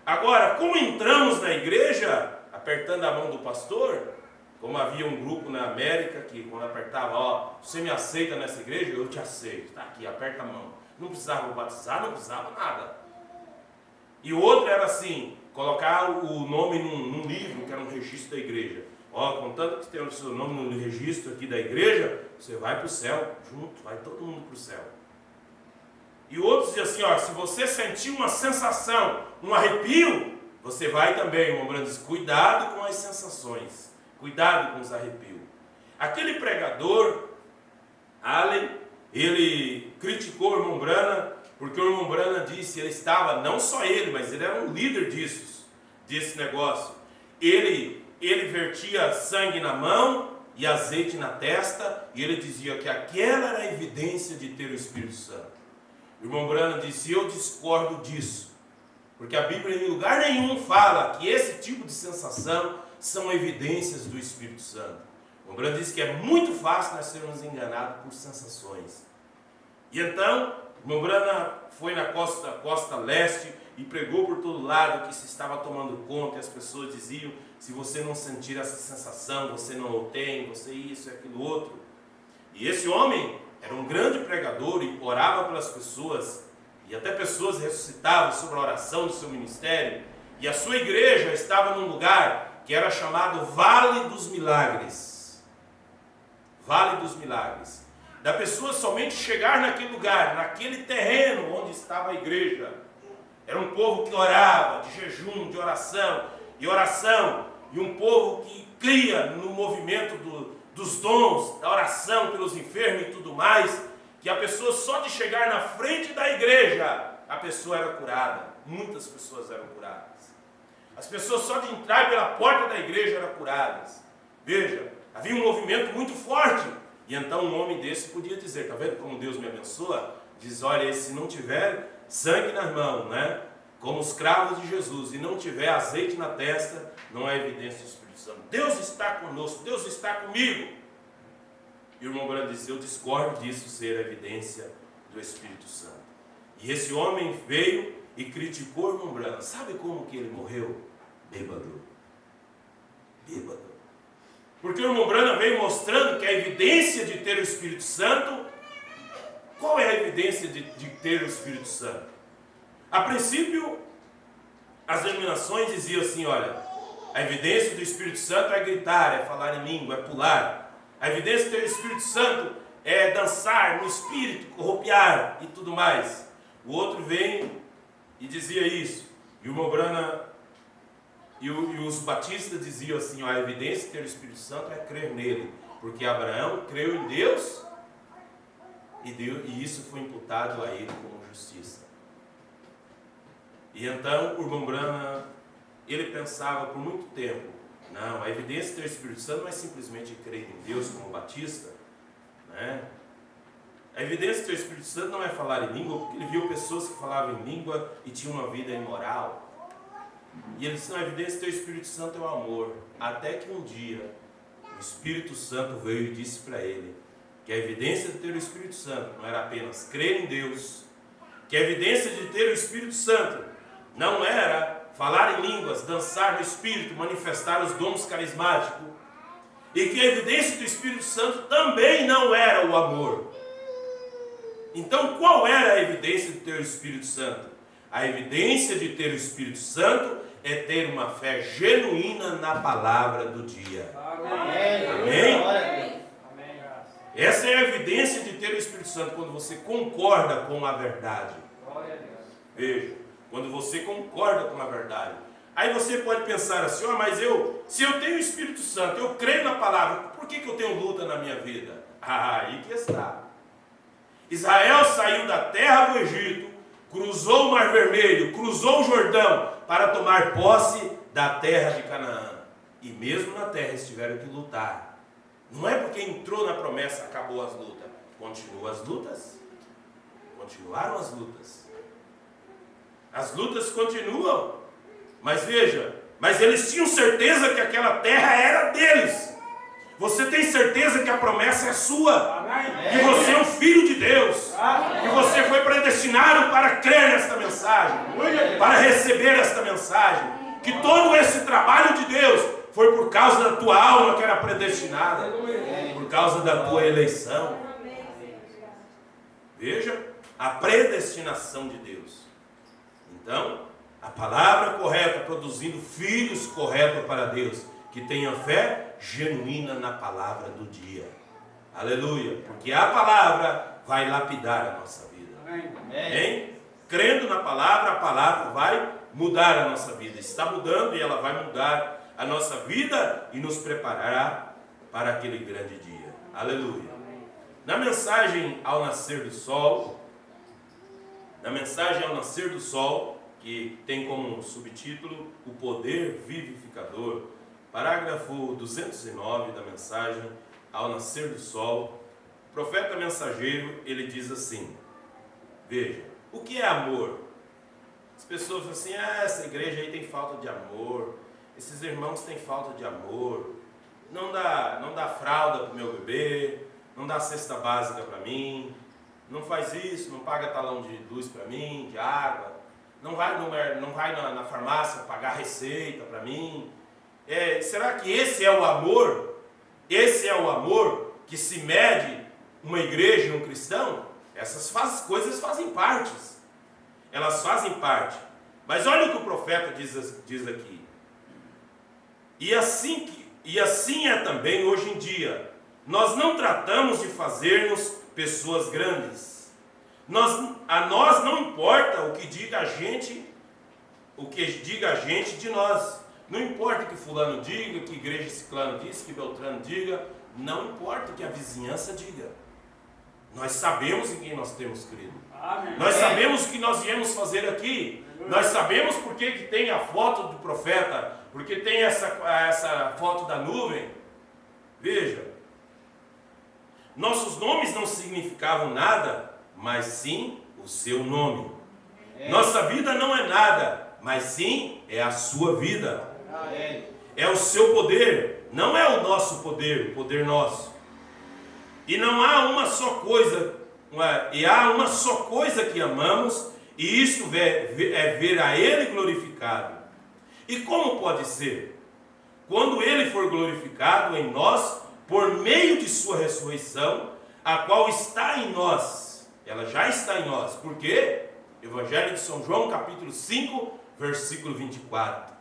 Agora, como entramos na igreja, apertando a mão do pastor, como havia um grupo na América que quando apertava, você me aceita nessa igreja? Eu te aceito. Está aqui, aperta a mão. Não precisava batizar, não precisava nada. E o outro era assim, colocar o nome num livro, que era um registro da igreja. Contanto que tem o seu nome no registro aqui da igreja, você vai para o céu, junto, vai todo mundo para o céu. E o outro dizia assim, se você sentir uma sensação, um arrepio, você vai também. O irmão diz, cuidado com as sensações, cuidado com os arrepios. Aquele pregador, Allen, ele criticou o irmão Branham, porque o irmão Branham disse, ele estava, não só ele, mas ele era um líder desse negócio. Ele vertia sangue na mão e azeite na testa, e ele dizia que aquela era a evidência de ter o Espírito Santo. O irmão Branham disse, eu discordo disso, porque a Bíblia em lugar nenhum fala que esse tipo de sensação são evidências do Espírito Santo. O irmão Branham disse que é muito fácil nós sermos enganados por sensações. E então, o irmão Branham foi na costa leste e pregou por todo lado que se estava tomando conta, e as pessoas diziam, se você não sentir essa sensação, você não o tem, você isso e aquilo outro. E esse homem era um grande pregador e orava pelas pessoas, e até pessoas ressuscitavam sobre a oração do seu ministério, e a sua igreja estava num lugar que era chamado Vale dos Milagres. Vale dos Milagres. Da pessoa somente chegar naquele lugar, naquele terreno onde estava a igreja. Era um povo que orava, de jejum, de oração, e um povo que cria no movimento dos dons, da oração pelos enfermos e tudo mais, que a pessoa só de chegar na frente da igreja, a pessoa era curada. Muitas pessoas eram curadas. As pessoas só de entrar pela porta da igreja eram curadas. Veja, havia um movimento muito forte. E então um homem desse podia dizer, está vendo como Deus me abençoa? Diz, olha, se não tiver sangue nas mãos, né? Como os cravos de Jesus, e não tiver azeite na testa, não é evidência do Espírito Santo. Deus está conosco, Deus está comigo. E o irmão Branham disse, eu discordo disso ser evidência do Espírito Santo. E esse homem veio e criticou o irmão Branham. Sabe como que ele morreu? Bêbado. Porque o irmão Branham veio mostrando que a evidência de ter o Espírito Santo, qual é a evidência de ter o Espírito Santo? A princípio, as denominações diziam assim, olha, a evidência do Espírito Santo é gritar, é falar em língua, é pular. A evidência de ter o Espírito Santo é dançar no Espírito, corropiar e tudo mais. O outro vem e dizia isso. E o Mobrana e os batistas diziam assim, a evidência de ter o Espírito Santo é crer nele. Porque Abraão creu em Deus e isso foi imputado a ele como justiça. E então o irmão Branham, ele pensava por muito tempo, não, a evidência de ter o Espírito Santo não é simplesmente crer em Deus como batista, né? A evidência de ter o Espírito Santo não é falar em língua, porque ele viu pessoas que falavam em língua e tinham uma vida imoral. E ele disse, não, a evidência de ter o Espírito Santo é o amor. Até que um dia o Espírito Santo veio e disse para ele que a evidência de ter o Espírito Santo não era apenas crer em Deus, que a evidência de ter o Espírito Santo não era falar em línguas, dançar no Espírito, manifestar os dons carismáticos, e que a evidência do Espírito Santo também não era o amor. Então, qual era a evidência de ter o Espírito Santo? A evidência de ter o Espírito Santo é ter uma fé genuína na palavra do dia. Amém. Amém? Essa é a evidência de ter o Espírito Santo, quando você concorda com a verdade. Veja, quando você concorda com a verdade. Aí você pode pensar assim, mas se eu tenho o Espírito Santo, eu creio na palavra, por que eu tenho luta na minha vida? Aí que está. Israel saiu da terra do Egito, cruzou o Mar Vermelho, cruzou o Jordão, para tomar posse da terra de Canaã. E mesmo na terra eles tiveram que lutar. Não é porque entrou na promessa, acabou as lutas. Continuam as lutas. Continuaram as lutas. As lutas continuam. Mas veja, mas eles tinham certeza que aquela terra era deles. Você tem certeza que a promessa é sua. Que você é um filho de Deus. Que você foi predestinado para crer nesta mensagem. Para receber esta mensagem. Que todo esse trabalho de Deus foi por causa da tua alma que era predestinada. Por causa da tua eleição. Veja a predestinação de Deus. Então, a palavra correta, produzindo filhos corretos para Deus, que tenham fé genuína na palavra do dia. Aleluia. Porque a palavra vai lapidar a nossa vida. Amém? Crendo na palavra, a palavra vai mudar a nossa vida. Está mudando e ela vai mudar a nossa vida e nos preparará para aquele grande dia. Aleluia. Na mensagem ao nascer do sol, que tem como subtítulo o poder vivificador, parágrafo 209 da mensagem ao nascer do sol, o profeta mensageiro, ele diz assim, veja, o que é amor? As pessoas falam assim, essa igreja aí tem falta de amor, esses irmãos têm falta de amor, não dá fralda para o meu bebê, não dá cesta básica para mim, não faz isso, não paga talão de luz para mim, de água, não vai na farmácia pagar receita para mim. Será que esse é o amor? Esse é o amor que se mede uma igreja e um cristão? Essas coisas fazem parte. Elas fazem parte. Mas olha o que o profeta diz aqui. E assim é também hoje em dia. Nós não tratamos de fazermos pessoas grandes. A nós não importa o que diga a gente de nós. Não importa o que fulano diga, que igreja ciclano diz, que Beltrano diga. Não importa o que a vizinhança diga. Nós sabemos em quem nós temos crido. Amém. Nós sabemos o que nós viemos fazer aqui. Nós sabemos por que tem a foto do profeta, porque tem essa foto da nuvem. Veja, nossos nomes não significavam nada, mas sim o seu nome. Nossa vida não é nada, mas sim é a sua vida. É o seu poder, não é o nosso poder, o poder nosso. E não há uma só coisa, há uma só coisa que amamos, e isso é ver a Ele glorificado. E como pode ser? Quando Ele for glorificado em nós, por meio de sua ressurreição, a qual está em nós. Ela já está em nós. Por quê? Evangelho de São João, capítulo 5, versículo 24.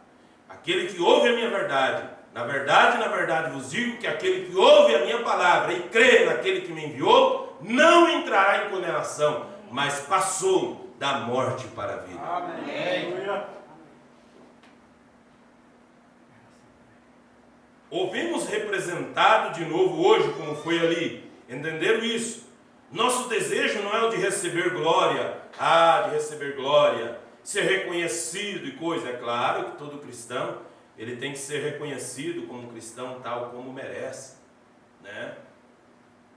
Aquele que ouve a minha verdade, na verdade vos digo que aquele que ouve a minha palavra e crê naquele que me enviou, não entrará em condenação, mas passou da morte para a vida. Amém. Ouvimos representado de novo hoje, como foi ali. Entenderam isso? Nosso desejo não é o de receber glória. De receber glória, ser reconhecido e coisa. É claro que todo cristão, ele tem que ser reconhecido como cristão tal como merece, né?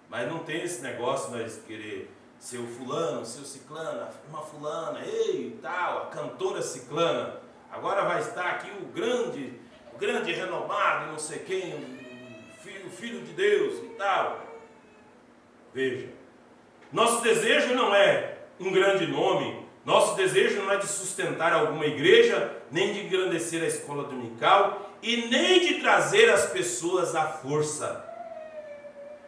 Mas não tem esse negócio de nós querer ser o fulano, ser o ciclano, uma fulana, ei, tal, a cantora ciclana. Agora vai estar aqui o grande renomado, não sei quem, o filho de Deus e tal. Veja, nosso desejo não é um grande nome, nosso desejo não é de sustentar alguma igreja, nem de engrandecer a escola dominical, e nem de trazer as pessoas à força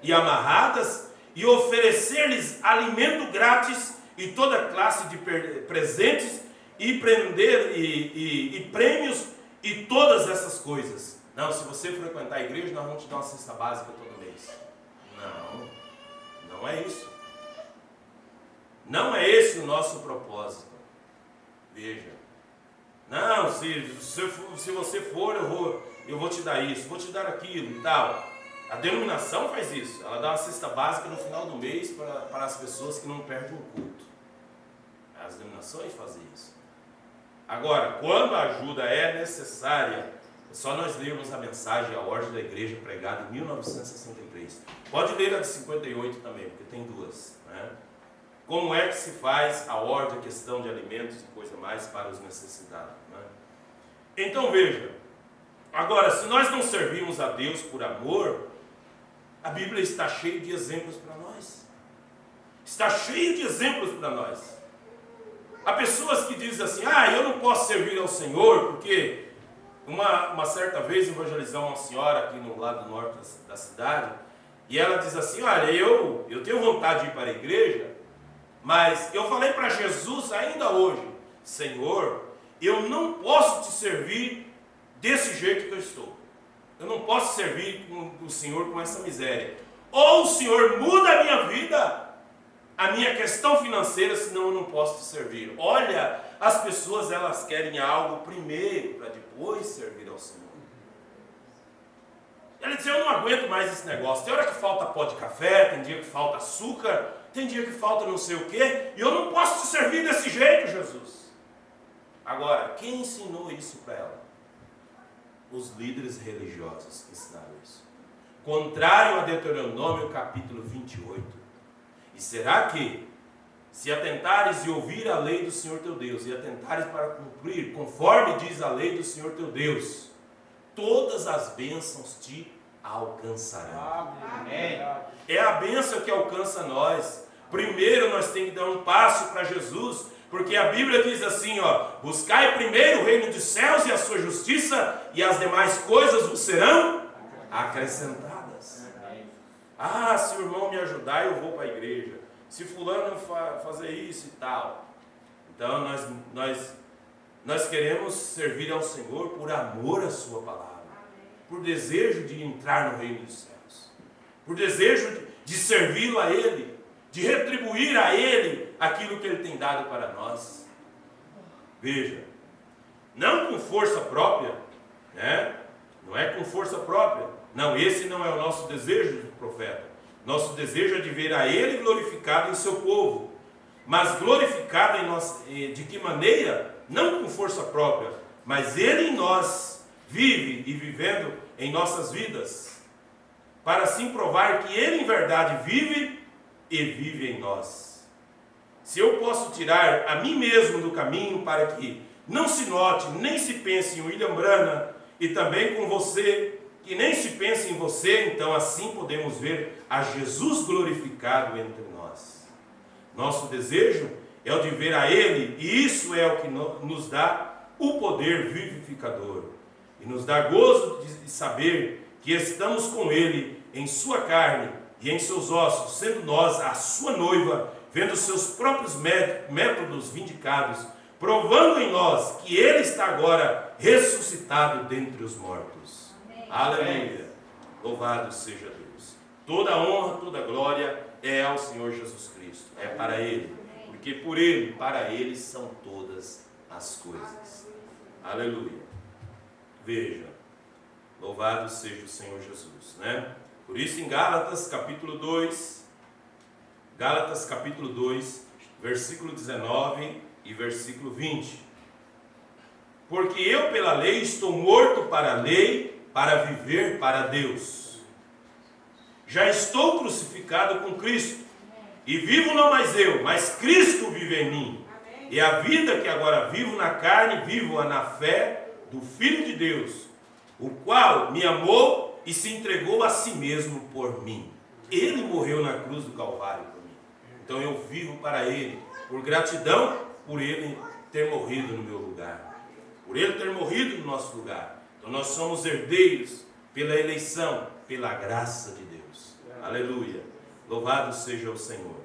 e amarradas, e oferecer-lhes alimento grátis e toda classe de presentes, e prêmios, e todas essas coisas. Não, se você frequentar a igreja, nós vamos te dar uma cesta básica todo mês. Não é isso. Não é esse o nosso propósito. Veja. Não, se você for, eu vou te dar isso, vou te dar aquilo e tal. A denominação faz isso. Ela dá uma cesta básica no final do mês para as pessoas que não perdem o culto. As denominações fazem isso. Agora, quando a ajuda é necessária, é só nós lermos a mensagem, a ordem da igreja pregada em 1963. Pode ler a de 58 também, porque tem duas, né? Como é que se faz a ordem, a questão de alimentos e coisa mais para os necessitados, né? Então veja, agora, se nós não servimos a Deus por amor, a Bíblia está cheia de exemplos para nós. Está cheia de exemplos para nós. Há pessoas que dizem assim, eu não posso servir ao Senhor, porque uma certa vez evangelizar uma senhora aqui no lado norte da cidade, e ela diz assim, olha, eu tenho vontade de ir para a igreja, mas eu falei para Jesus ainda hoje, Senhor, eu não posso te servir desse jeito que eu estou. Eu não posso servir o Senhor com essa miséria. Ou o Senhor muda a minha vida, a minha questão financeira, senão eu não posso te servir. Olha, as pessoas elas querem algo primeiro, para depois servir ao Senhor. Ela diz, eu não aguento mais esse negócio. Tem hora que falta pó de café, tem dia que falta açúcar, tem dia que falta não sei o quê, e eu não posso te servir desse jeito, Jesus. Agora, quem ensinou isso para ela? Os líderes religiosos ensinaram isso. Contrário a Deuteronômio capítulo 28. E será que, se atentares e ouvir a lei do Senhor teu Deus, e atentares para cumprir, conforme diz a lei do Senhor teu Deus, todas as bênçãos te alcançarão. Amém. É a bênção que alcança nós. Primeiro nós temos que dar um passo para Jesus, porque a Bíblia diz assim, buscai primeiro o reino dos céus e a sua justiça, e as demais coisas vos serão acrescentadas. Se o irmão me ajudar, eu vou para a igreja. Se fulano fazer isso e tal. Então nós queremos servir ao Senhor por amor à sua palavra, por desejo de entrar no reino dos céus, por desejo de servi-lo a Ele, de retribuir a Ele aquilo que Ele tem dado para nós. Veja, não com força própria, né? Não é com força própria. Não, esse não é o nosso desejo do profeta. Nosso desejo é de ver a Ele glorificado em seu povo. Mas glorificado em nós, de que maneira? Não com força própria, mas Ele em nós vive e vivendo em nossas vidas, para assim provar que Ele em verdade vive e vive em nós. Se eu posso tirar a mim mesmo do caminho para que não se note, nem se pense em William Branham, e também com você, que nem se pense em você, então assim podemos ver a Jesus glorificado entre nós. Nosso desejo é o de ver a Ele, e isso é o que nos dá o poder vivificador, e nos dá gozo de saber que estamos com Ele em sua carne e em seus ossos, sendo nós a sua noiva, vendo seus próprios métodos vindicados, provando em nós que Ele está agora ressuscitado dentre os mortos. Aleluia. Louvado seja Deus. Toda honra, toda glória é ao Senhor Jesus Cristo. É para Ele. Porque por Ele, para Ele são todas as coisas. Aleluia. Veja. Louvado seja o Senhor Jesus, né? Por isso em Gálatas capítulo 2, versículo 19 e versículo 20. Porque eu pela lei estou morto para a lei, para viver para Deus. Já estou crucificado com Cristo, e vivo não mais eu, mas Cristo vive em mim. E a vida que agora vivo na carne, vivo-a na fé do Filho de Deus, o qual me amou e se entregou a si mesmo por mim. Ele morreu na cruz do Calvário por mim. Então eu vivo para Ele, por gratidão, por Ele ter morrido no meu lugar, por Ele ter morrido no nosso lugar. Então nós somos herdeiros pela eleição, pela graça de Deus. Aleluia. Louvado seja o Senhor.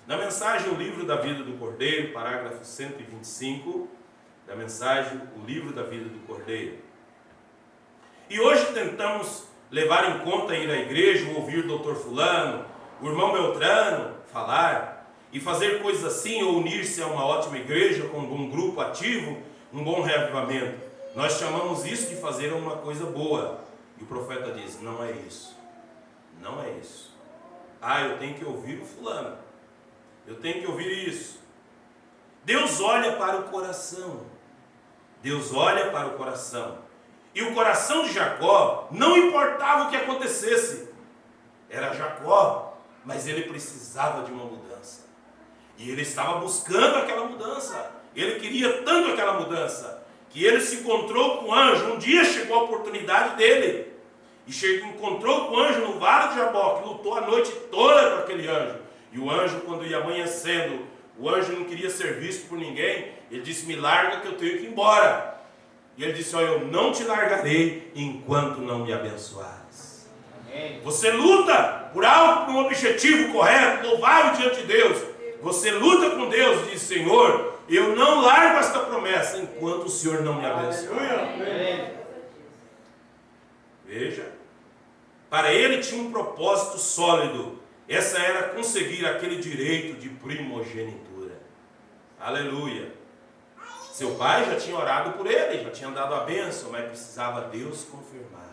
Na mensagem O Livro da Vida do Cordeiro, parágrafo 125, da mensagem O Livro da Vida do Cordeiro. E hoje tentamos levar em conta ir à igreja, ouvir o doutor fulano, o irmão Beltrano falar, e fazer coisas assim, ou unir-se a uma ótima igreja, com um grupo ativo, um bom reavivamento. Nós chamamos isso de fazer uma coisa boa. E o profeta diz, não é isso. Não é isso. Eu tenho que ouvir o fulano. Eu tenho que ouvir isso. Deus olha para o coração. Deus olha para o coração. E o coração de Jacó não importava o que acontecesse. Era Jacó, mas ele precisava de uma mudança. E ele estava buscando aquela mudança. Ele queria tanto aquela mudança, que ele se encontrou com o anjo. Um dia chegou a oportunidade dele. E encontrou com o anjo no vale de Jaboque, lutou a noite toda com aquele anjo. E o anjo, quando ia amanhecendo, o anjo não queria ser visto por ninguém. Ele disse, me larga que eu tenho que ir embora. E ele disse, eu não te largarei enquanto não me abençoares. Amém. Você luta por algo, por um objetivo correto, louvável diante de Deus. Você luta com Deus e diz, Senhor, eu não largo esta promessa enquanto o Senhor não me abençoar. Amém. Veja, para ele tinha um propósito sólido. Essa era conseguir aquele direito de primogenitura. Aleluia. Seu pai já tinha orado por ele, já tinha dado a bênção, mas precisava Deus confirmar.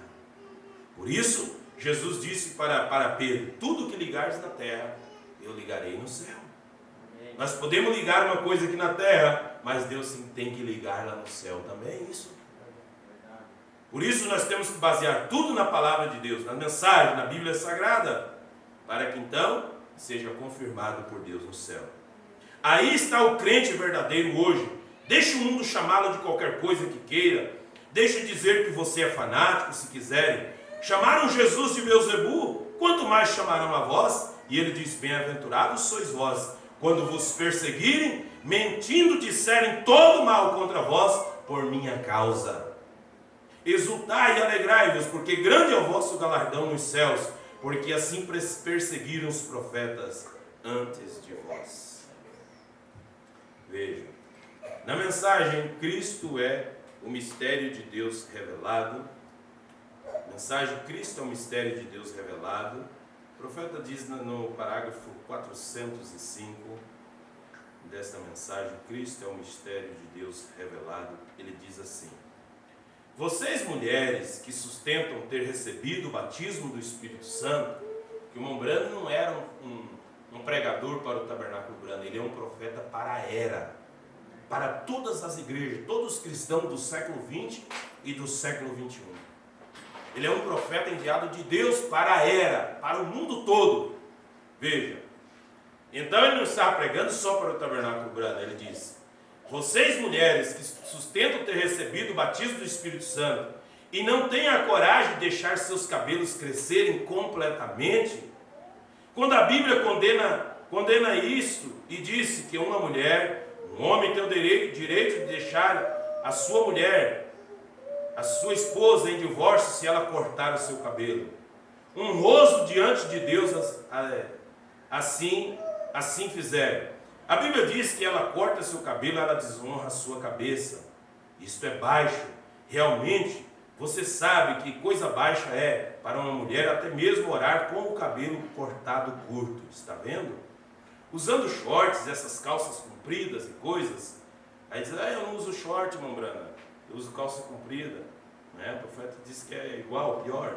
Por isso, Jesus disse para Pedro, tudo que ligares na terra, eu ligarei no céu. Nós podemos ligar uma coisa aqui na terra, mas Deus tem que ligar lá no céu também, isso. Por isso nós temos que basear tudo na palavra de Deus, na mensagem, na Bíblia Sagrada, para que então seja confirmado por Deus no céu. Aí está o crente verdadeiro hoje. Deixe o mundo chamá-lo de qualquer coisa que queira. Deixe dizer que você é fanático, se quiserem. Chamaram Jesus de Beelzebu, quanto mais chamarão a vós? E ele diz, bem-aventurados sois vós, quando vos perseguirem, mentindo disserem todo mal contra vós, por minha causa. Exultai e alegrai-vos, porque grande é o vosso galardão nos céus, porque assim perseguiram os profetas antes de vós. Veja, na mensagem, Cristo é o mistério de Deus revelado. A mensagem, Cristo é o mistério de Deus revelado. O profeta diz no parágrafo 405 desta mensagem, Cristo é o mistério de Deus revelado. Ele diz assim, vocês mulheres que sustentam ter recebido o batismo do Espírito Santo, que o irmão Brando não era um pregador para o tabernáculo Brando, ele é um profeta para a era, para todas as igrejas, todos os cristãos do século 20 e do século 21. Ele é um profeta enviado de Deus para a era, para o mundo todo. Veja, então ele não está pregando só para o tabernáculo Brando, ele diz, vocês mulheres que sustentam ter recebido o batismo do Espírito Santo e não têm a coragem de deixar seus cabelos crescerem completamente, quando a Bíblia condena isso e disse que uma mulher, um homem tem o direito de deixar a sua mulher, a sua esposa em divórcio se ela cortar o seu cabelo. Honroso diante de Deus assim fizer. A Bíblia diz que ela corta seu cabelo, ela desonra a sua cabeça. Isto é baixo. Realmente Você sabe que coisa baixa é para uma mulher até mesmo orar com o cabelo cortado curto. Está vendo? Usando shorts, essas calças compridas e coisas. Aí diz, eu não uso short, irmão Brana. Eu uso calça comprida. O profeta disse que é igual, pior.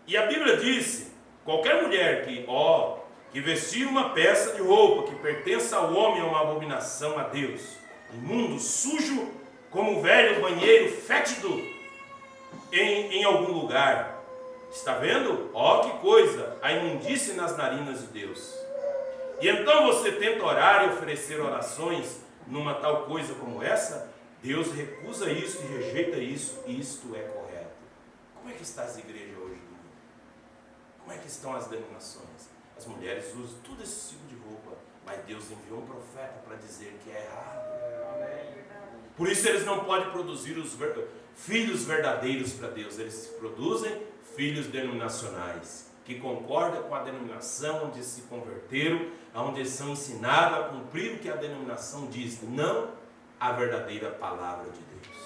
E a Bíblia disse, qualquer mulher que vestir uma peça de roupa que pertença ao homem é uma abominação a Deus. Imundo, sujo, como um velho banheiro fétido em algum lugar. Está vendo? Que coisa, a imundície nas narinas de Deus. E então você tenta orar e oferecer orações numa tal coisa como essa? Deus recusa isso e rejeita isso, e isto é correto. Como é que está as igrejas hoje no mundo? Como é que estão as denominações? As mulheres usam tudo esse tipo de roupa, mas Deus enviou um profeta para dizer que é errado. Por isso eles não podem produzir os filhos verdadeiros para Deus, eles produzem filhos denominacionais, que concordam com a denominação onde se converteram, onde eles são ensinados a cumprir o que a denominação diz, não a verdadeira palavra de Deus.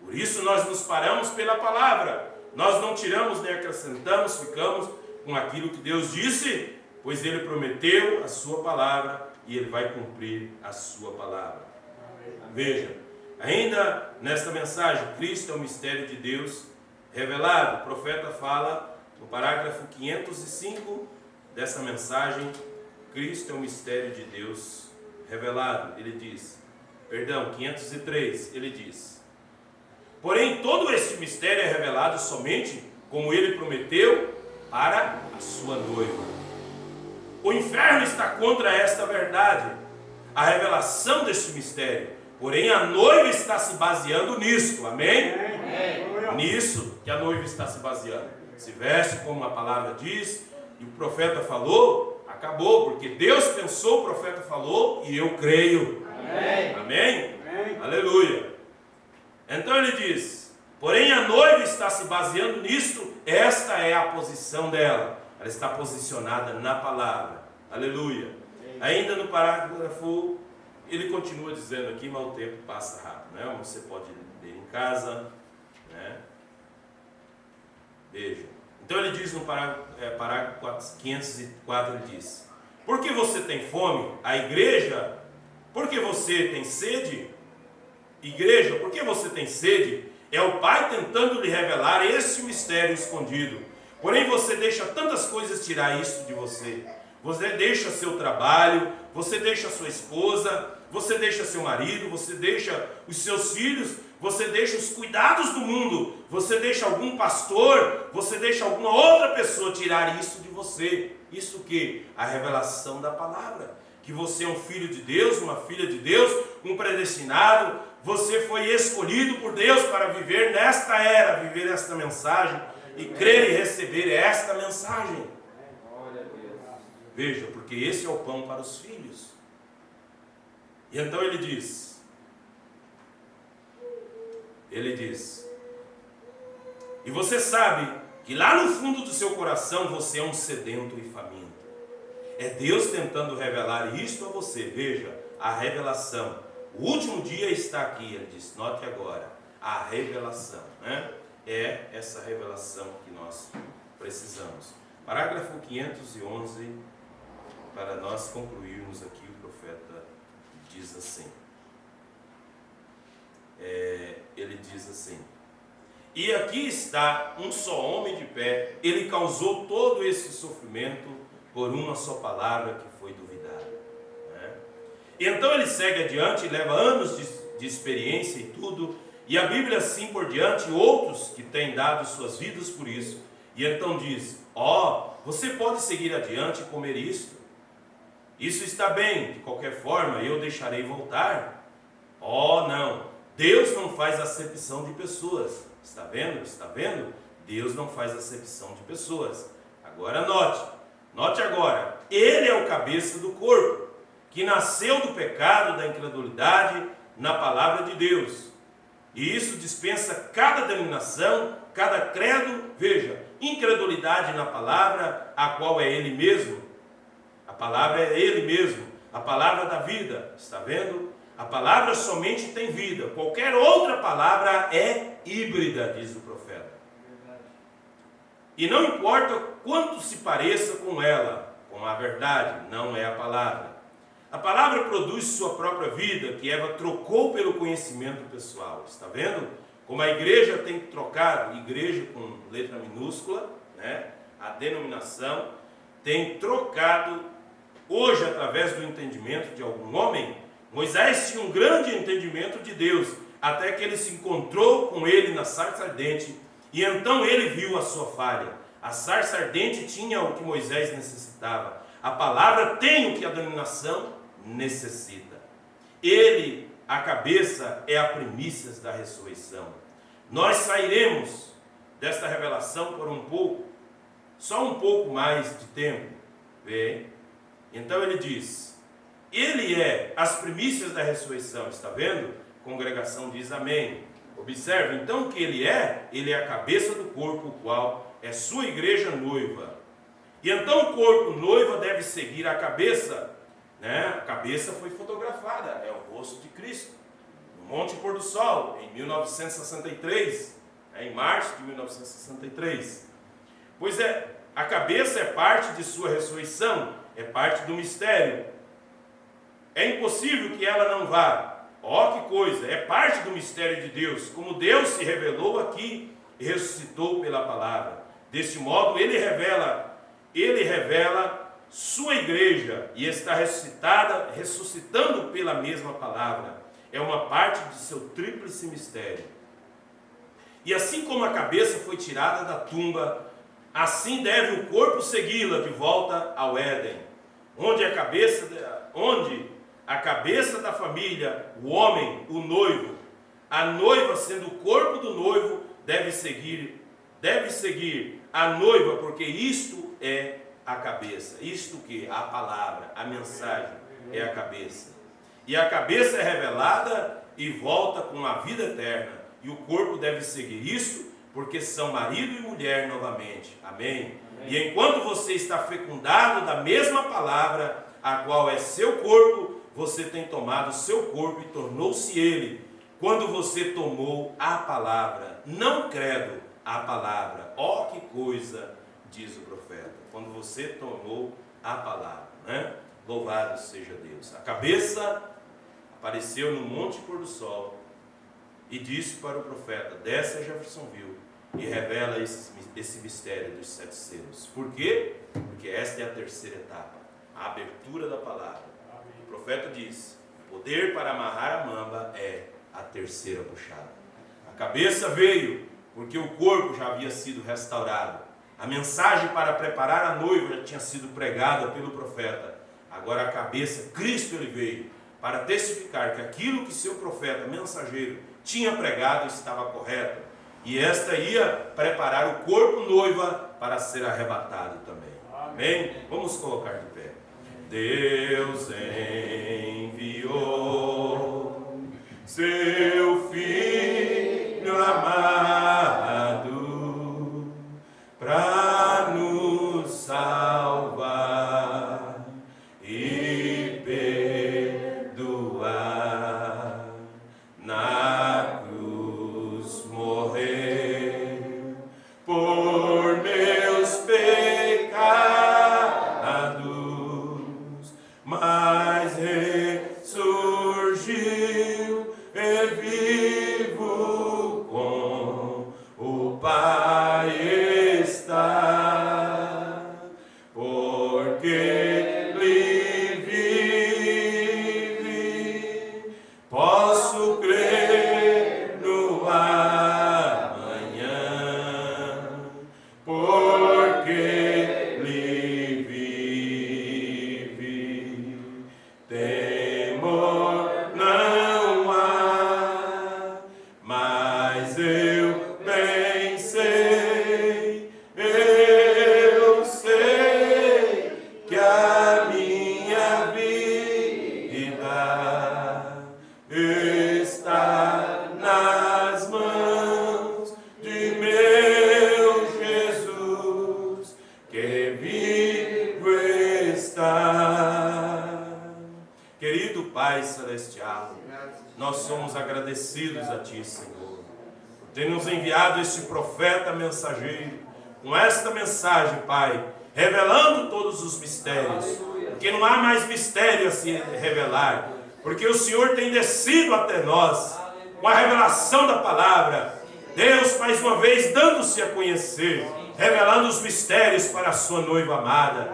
Por isso nós nos paramos pela palavra, nós não tiramos nem acrescentamos, ficamos com aquilo que Deus disse, pois Ele prometeu a sua palavra e Ele vai cumprir a sua palavra. Veja, ainda nesta mensagem, Cristo é o mistério de Deus revelado. O profeta fala no parágrafo 505 dessa mensagem, Cristo é o mistério de Deus revelado. Ele diz, 503, ele diz, porém todo este mistério é revelado somente como Ele prometeu para a sua noiva. O inferno está contra esta verdade, a revelação deste mistério. Porém a noiva está se baseando nisso, amém? Amém. Nisso que a noiva está se baseando. Se veste como a palavra diz, e o profeta falou, acabou, porque Deus pensou, o profeta falou, e eu creio. Amém? Amém? Amém. Aleluia. Então ele diz, porém a noiva está se baseando nisto, esta é a posição dela. Ela está posicionada na palavra. Aleluia. Ainda no parágrafo, ele continua dizendo aqui, mas o tempo passa rápido, Você pode ler em casa, Veja. Então ele diz no parágrafo 504, ele diz, porque você tem fome, a igreja, porque você tem sede, igreja, porque você tem sede, é o Pai tentando lhe revelar esse mistério escondido. Porém você deixa tantas coisas tirar isso de você. Você deixa seu trabalho, você deixa sua esposa, você deixa seu marido, você deixa os seus filhos, você deixa os cuidados do mundo, você deixa algum pastor, você deixa alguma outra pessoa tirar isso de você. Isso o quê? A revelação da palavra. Que você é um filho de Deus, uma filha de Deus, um predestinado, você foi escolhido por Deus para viver nesta era, viver esta mensagem e crer e receber esta mensagem. Veja, porque esse é o pão para os filhos. E então ele diz, e você sabe que lá no fundo do seu coração você é um sedento e faminto. É Deus tentando revelar isto a você. Veja, a revelação. O último dia está aqui, ele diz, note agora, a revelação, É essa revelação que nós precisamos. Parágrafo 511, para nós concluirmos aqui, o profeta diz assim, ele diz assim, e aqui está um só homem de pé, ele causou todo esse sofrimento por uma só palavra que foi duvidada. E então ele segue adiante, leva anos de experiência e tudo, e a Bíblia assim por diante, outros que têm dado suas vidas por isso, e então diz, você pode seguir adiante e comer isto? Isso está bem, de qualquer forma eu deixarei voltar. Não, Deus não faz acepção de pessoas. Está vendo? Está vendo? Deus não faz acepção de pessoas. Agora note agora, Ele é o cabeça do corpo, que nasceu do pecado, da incredulidade, na palavra de Deus. E isso dispensa cada denominação, cada credo. Veja, incredulidade na palavra, a qual é Ele mesmo. A palavra é Ele mesmo, a palavra da vida, está vendo? A palavra somente tem vida. Qualquer outra palavra é híbrida, diz o profeta. E não importa quanto se pareça com ela, com a verdade, não é a palavra. A palavra produz sua própria vida, que Eva trocou pelo conhecimento pessoal. Está vendo? Como a igreja tem trocado, igreja com letra minúscula, né? A denominação tem trocado, hoje através do entendimento de algum homem. Moisés tinha um grande entendimento de Deus, até que ele se encontrou com ele na sarça ardente, e então ele viu a sua falha. A sarça ardente tinha o que Moisés necessitava. A palavra tem o que a denominação necessita. Ele, a cabeça, é a primícia da ressurreição. Nós sairemos desta revelação por um pouco, só um pouco mais de tempo. Vê? Então ele diz, ele é as primícias da ressurreição. Está vendo? A congregação diz amém. Observe então que ele é a cabeça do corpo, o qual é sua igreja noiva. E então o corpo noiva deve seguir a cabeça, né? A cabeça foi fotografada, é o rosto de Cristo, no Monte Pôr do Sol, em 1963, em março de 1963. Pois é, a cabeça é parte de sua ressurreição, é parte do mistério. É impossível que ela não vá. Ó, que coisa, é parte do mistério de Deus, como Deus se revelou aqui e ressuscitou pela palavra. Desse modo, ele revela sua igreja e está ressuscitando pela mesma palavra. É uma parte de seu tríplice mistério. E assim como a cabeça foi tirada da tumba, assim deve o corpo segui-la de volta ao Éden, onde a cabeça da família, o homem, o noivo, a noiva sendo o corpo do noivo, deve seguir a noiva, porque isto é a cabeça. Isto que? A palavra, a mensagem é a cabeça. E a cabeça é revelada e volta com a vida eterna. E o corpo deve seguir isso, porque são marido e mulher novamente. Amém? E enquanto você está fecundado da mesma palavra, a qual é seu corpo, você tem tomado seu corpo e tornou-se ele. Quando você tomou a palavra, não credo, a palavra. Ó, que coisa, diz o profeta. Quando você tomou a palavra, né? Louvado seja Deus. A cabeça apareceu no Monte Pôr do Sol e disse para o profeta, desce a Jeffersonville e revela esse mistério dos 7 selos. Por quê? Porque esta é a terceira etapa, a abertura da palavra. O profeta diz, o poder para amarrar a mamba é a terceira puxada. A cabeça veio porque o corpo já havia sido restaurado. A mensagem para preparar a noiva já tinha sido pregada pelo profeta. Agora a cabeça, Cristo, ele veio para testificar que aquilo que seu profeta, mensageiro, tinha pregado estava correto. E esta ia preparar o corpo noiva para ser arrebatado também. Amém? Vamos colocar de pé. Deus enviou seu Filho amado para nos salvar e perdoar. Na cruz morrer por meus pecados, mas Querido Pai Celestial, nós somos agradecidos a Ti, Senhor, por ter nos enviado esse profeta mensageiro, com esta mensagem, Pai, revelando todos os mistérios, porque não há mais mistério a se revelar, porque o Senhor tem descido até nós, com a revelação da palavra, Deus, mais uma vez, dando-se a conhecer, revelando os mistérios para a sua noiva amada,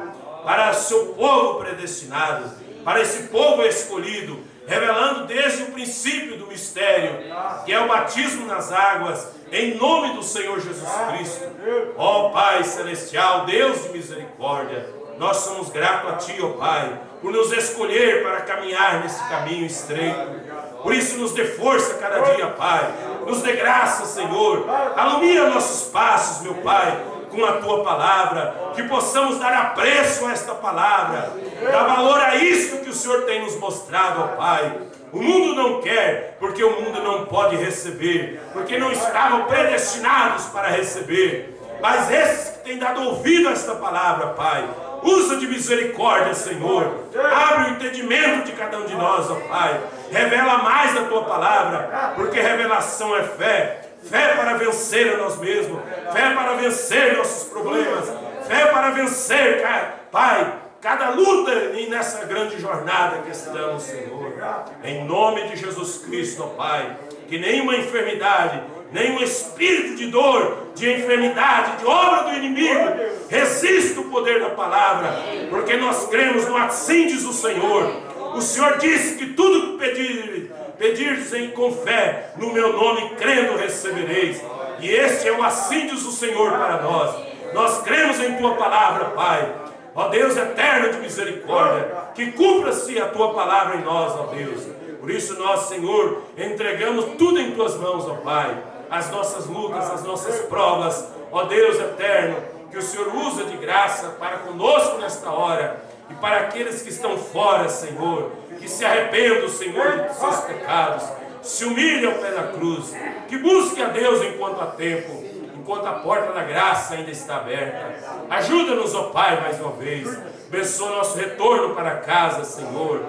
para o seu povo predestinado, para esse povo escolhido, revelando desde o princípio do mistério, que é o batismo nas águas, em nome do Senhor Jesus Cristo. Ó Pai Celestial, Deus de misericórdia, nós somos gratos a Ti, ó Pai, por nos escolher para caminhar nesse caminho estreito. Por isso nos dê força cada dia, Pai. Nos dê graça, Senhor. Alumia nossos passos, meu Pai, com a Tua palavra. Que possamos dar apreço a esta palavra. Dar valor a isto que o Senhor tem nos mostrado, ó Pai. O mundo não quer, porque o mundo não pode receber. Porque não estavam predestinados para receber. Mas esses que têm dado ouvido a esta palavra, Pai, usa de misericórdia, Senhor. Abre o entendimento de cada um de nós, ó Pai. Revela mais a Tua palavra, porque revelação é fé. Fé para vencer a nós mesmos. Fé para vencer nossos problemas. Fé para vencer, Pai, cada luta e nessa grande jornada que estamos, Senhor. Em nome de Jesus Cristo, ó Pai, que nenhuma enfermidade, nenhum espírito de dor, de enfermidade, de obra do inimigo, resista o poder da palavra, porque nós cremos no assim diz o Senhor. O Senhor disse que tudo que pedirdes com fé, no meu nome, crendo, recebereis. E este é o assim diz o Senhor para nós. Nós cremos em Tua palavra, Pai. Ó Deus eterno de misericórdia, que cumpra-se a Tua palavra em nós, ó Deus. Por isso nós, Senhor, entregamos tudo em Tuas mãos, ó Pai. As nossas lutas, as nossas provas, ó Deus eterno, que o Senhor usa de graça para conosco nesta hora. E para aqueles que estão fora, Senhor, que se arrependam, Senhor, dos seus pecados, se humilhem ao pé da cruz, que busquem a Deus enquanto há tempo, enquanto a porta da graça ainda está aberta. Ajuda-nos, ó Pai, mais uma vez. Abençoa nosso retorno para casa, Senhor,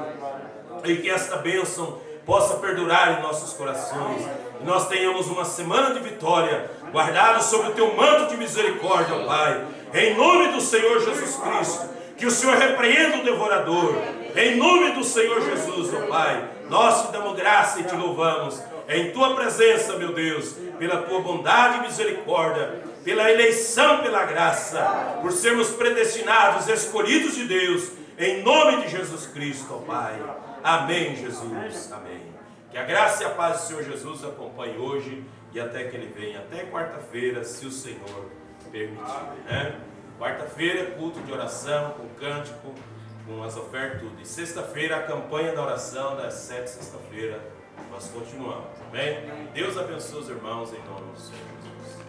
e que esta bênção possa perdurar em nossos corações. E nós tenhamos uma semana de vitória, guardada sob o Teu manto de misericórdia, ó Pai. Em nome do Senhor Jesus Cristo, que o Senhor repreenda o devorador. Em nome do Senhor Jesus, ó Pai, nós Te damos graça e Te louvamos. Em Tua presença, meu Deus, pela Tua bondade e misericórdia, pela eleição, pela graça, por sermos predestinados, escolhidos de Deus, em nome de Jesus Cristo, ó Pai. Amém, Jesus. Amém. Que a graça e a paz do Senhor Jesus acompanhe hoje e até que Ele venha. Até quarta-feira, se o Senhor permitir, né? Quarta-feira, culto de oração, com cântico, com as ofertas, tudo. E sexta-feira, a campanha da oração, das 7 sexta-feira, nós continuamos, amém? Deus abençoe os irmãos em nome do Senhor Jesus.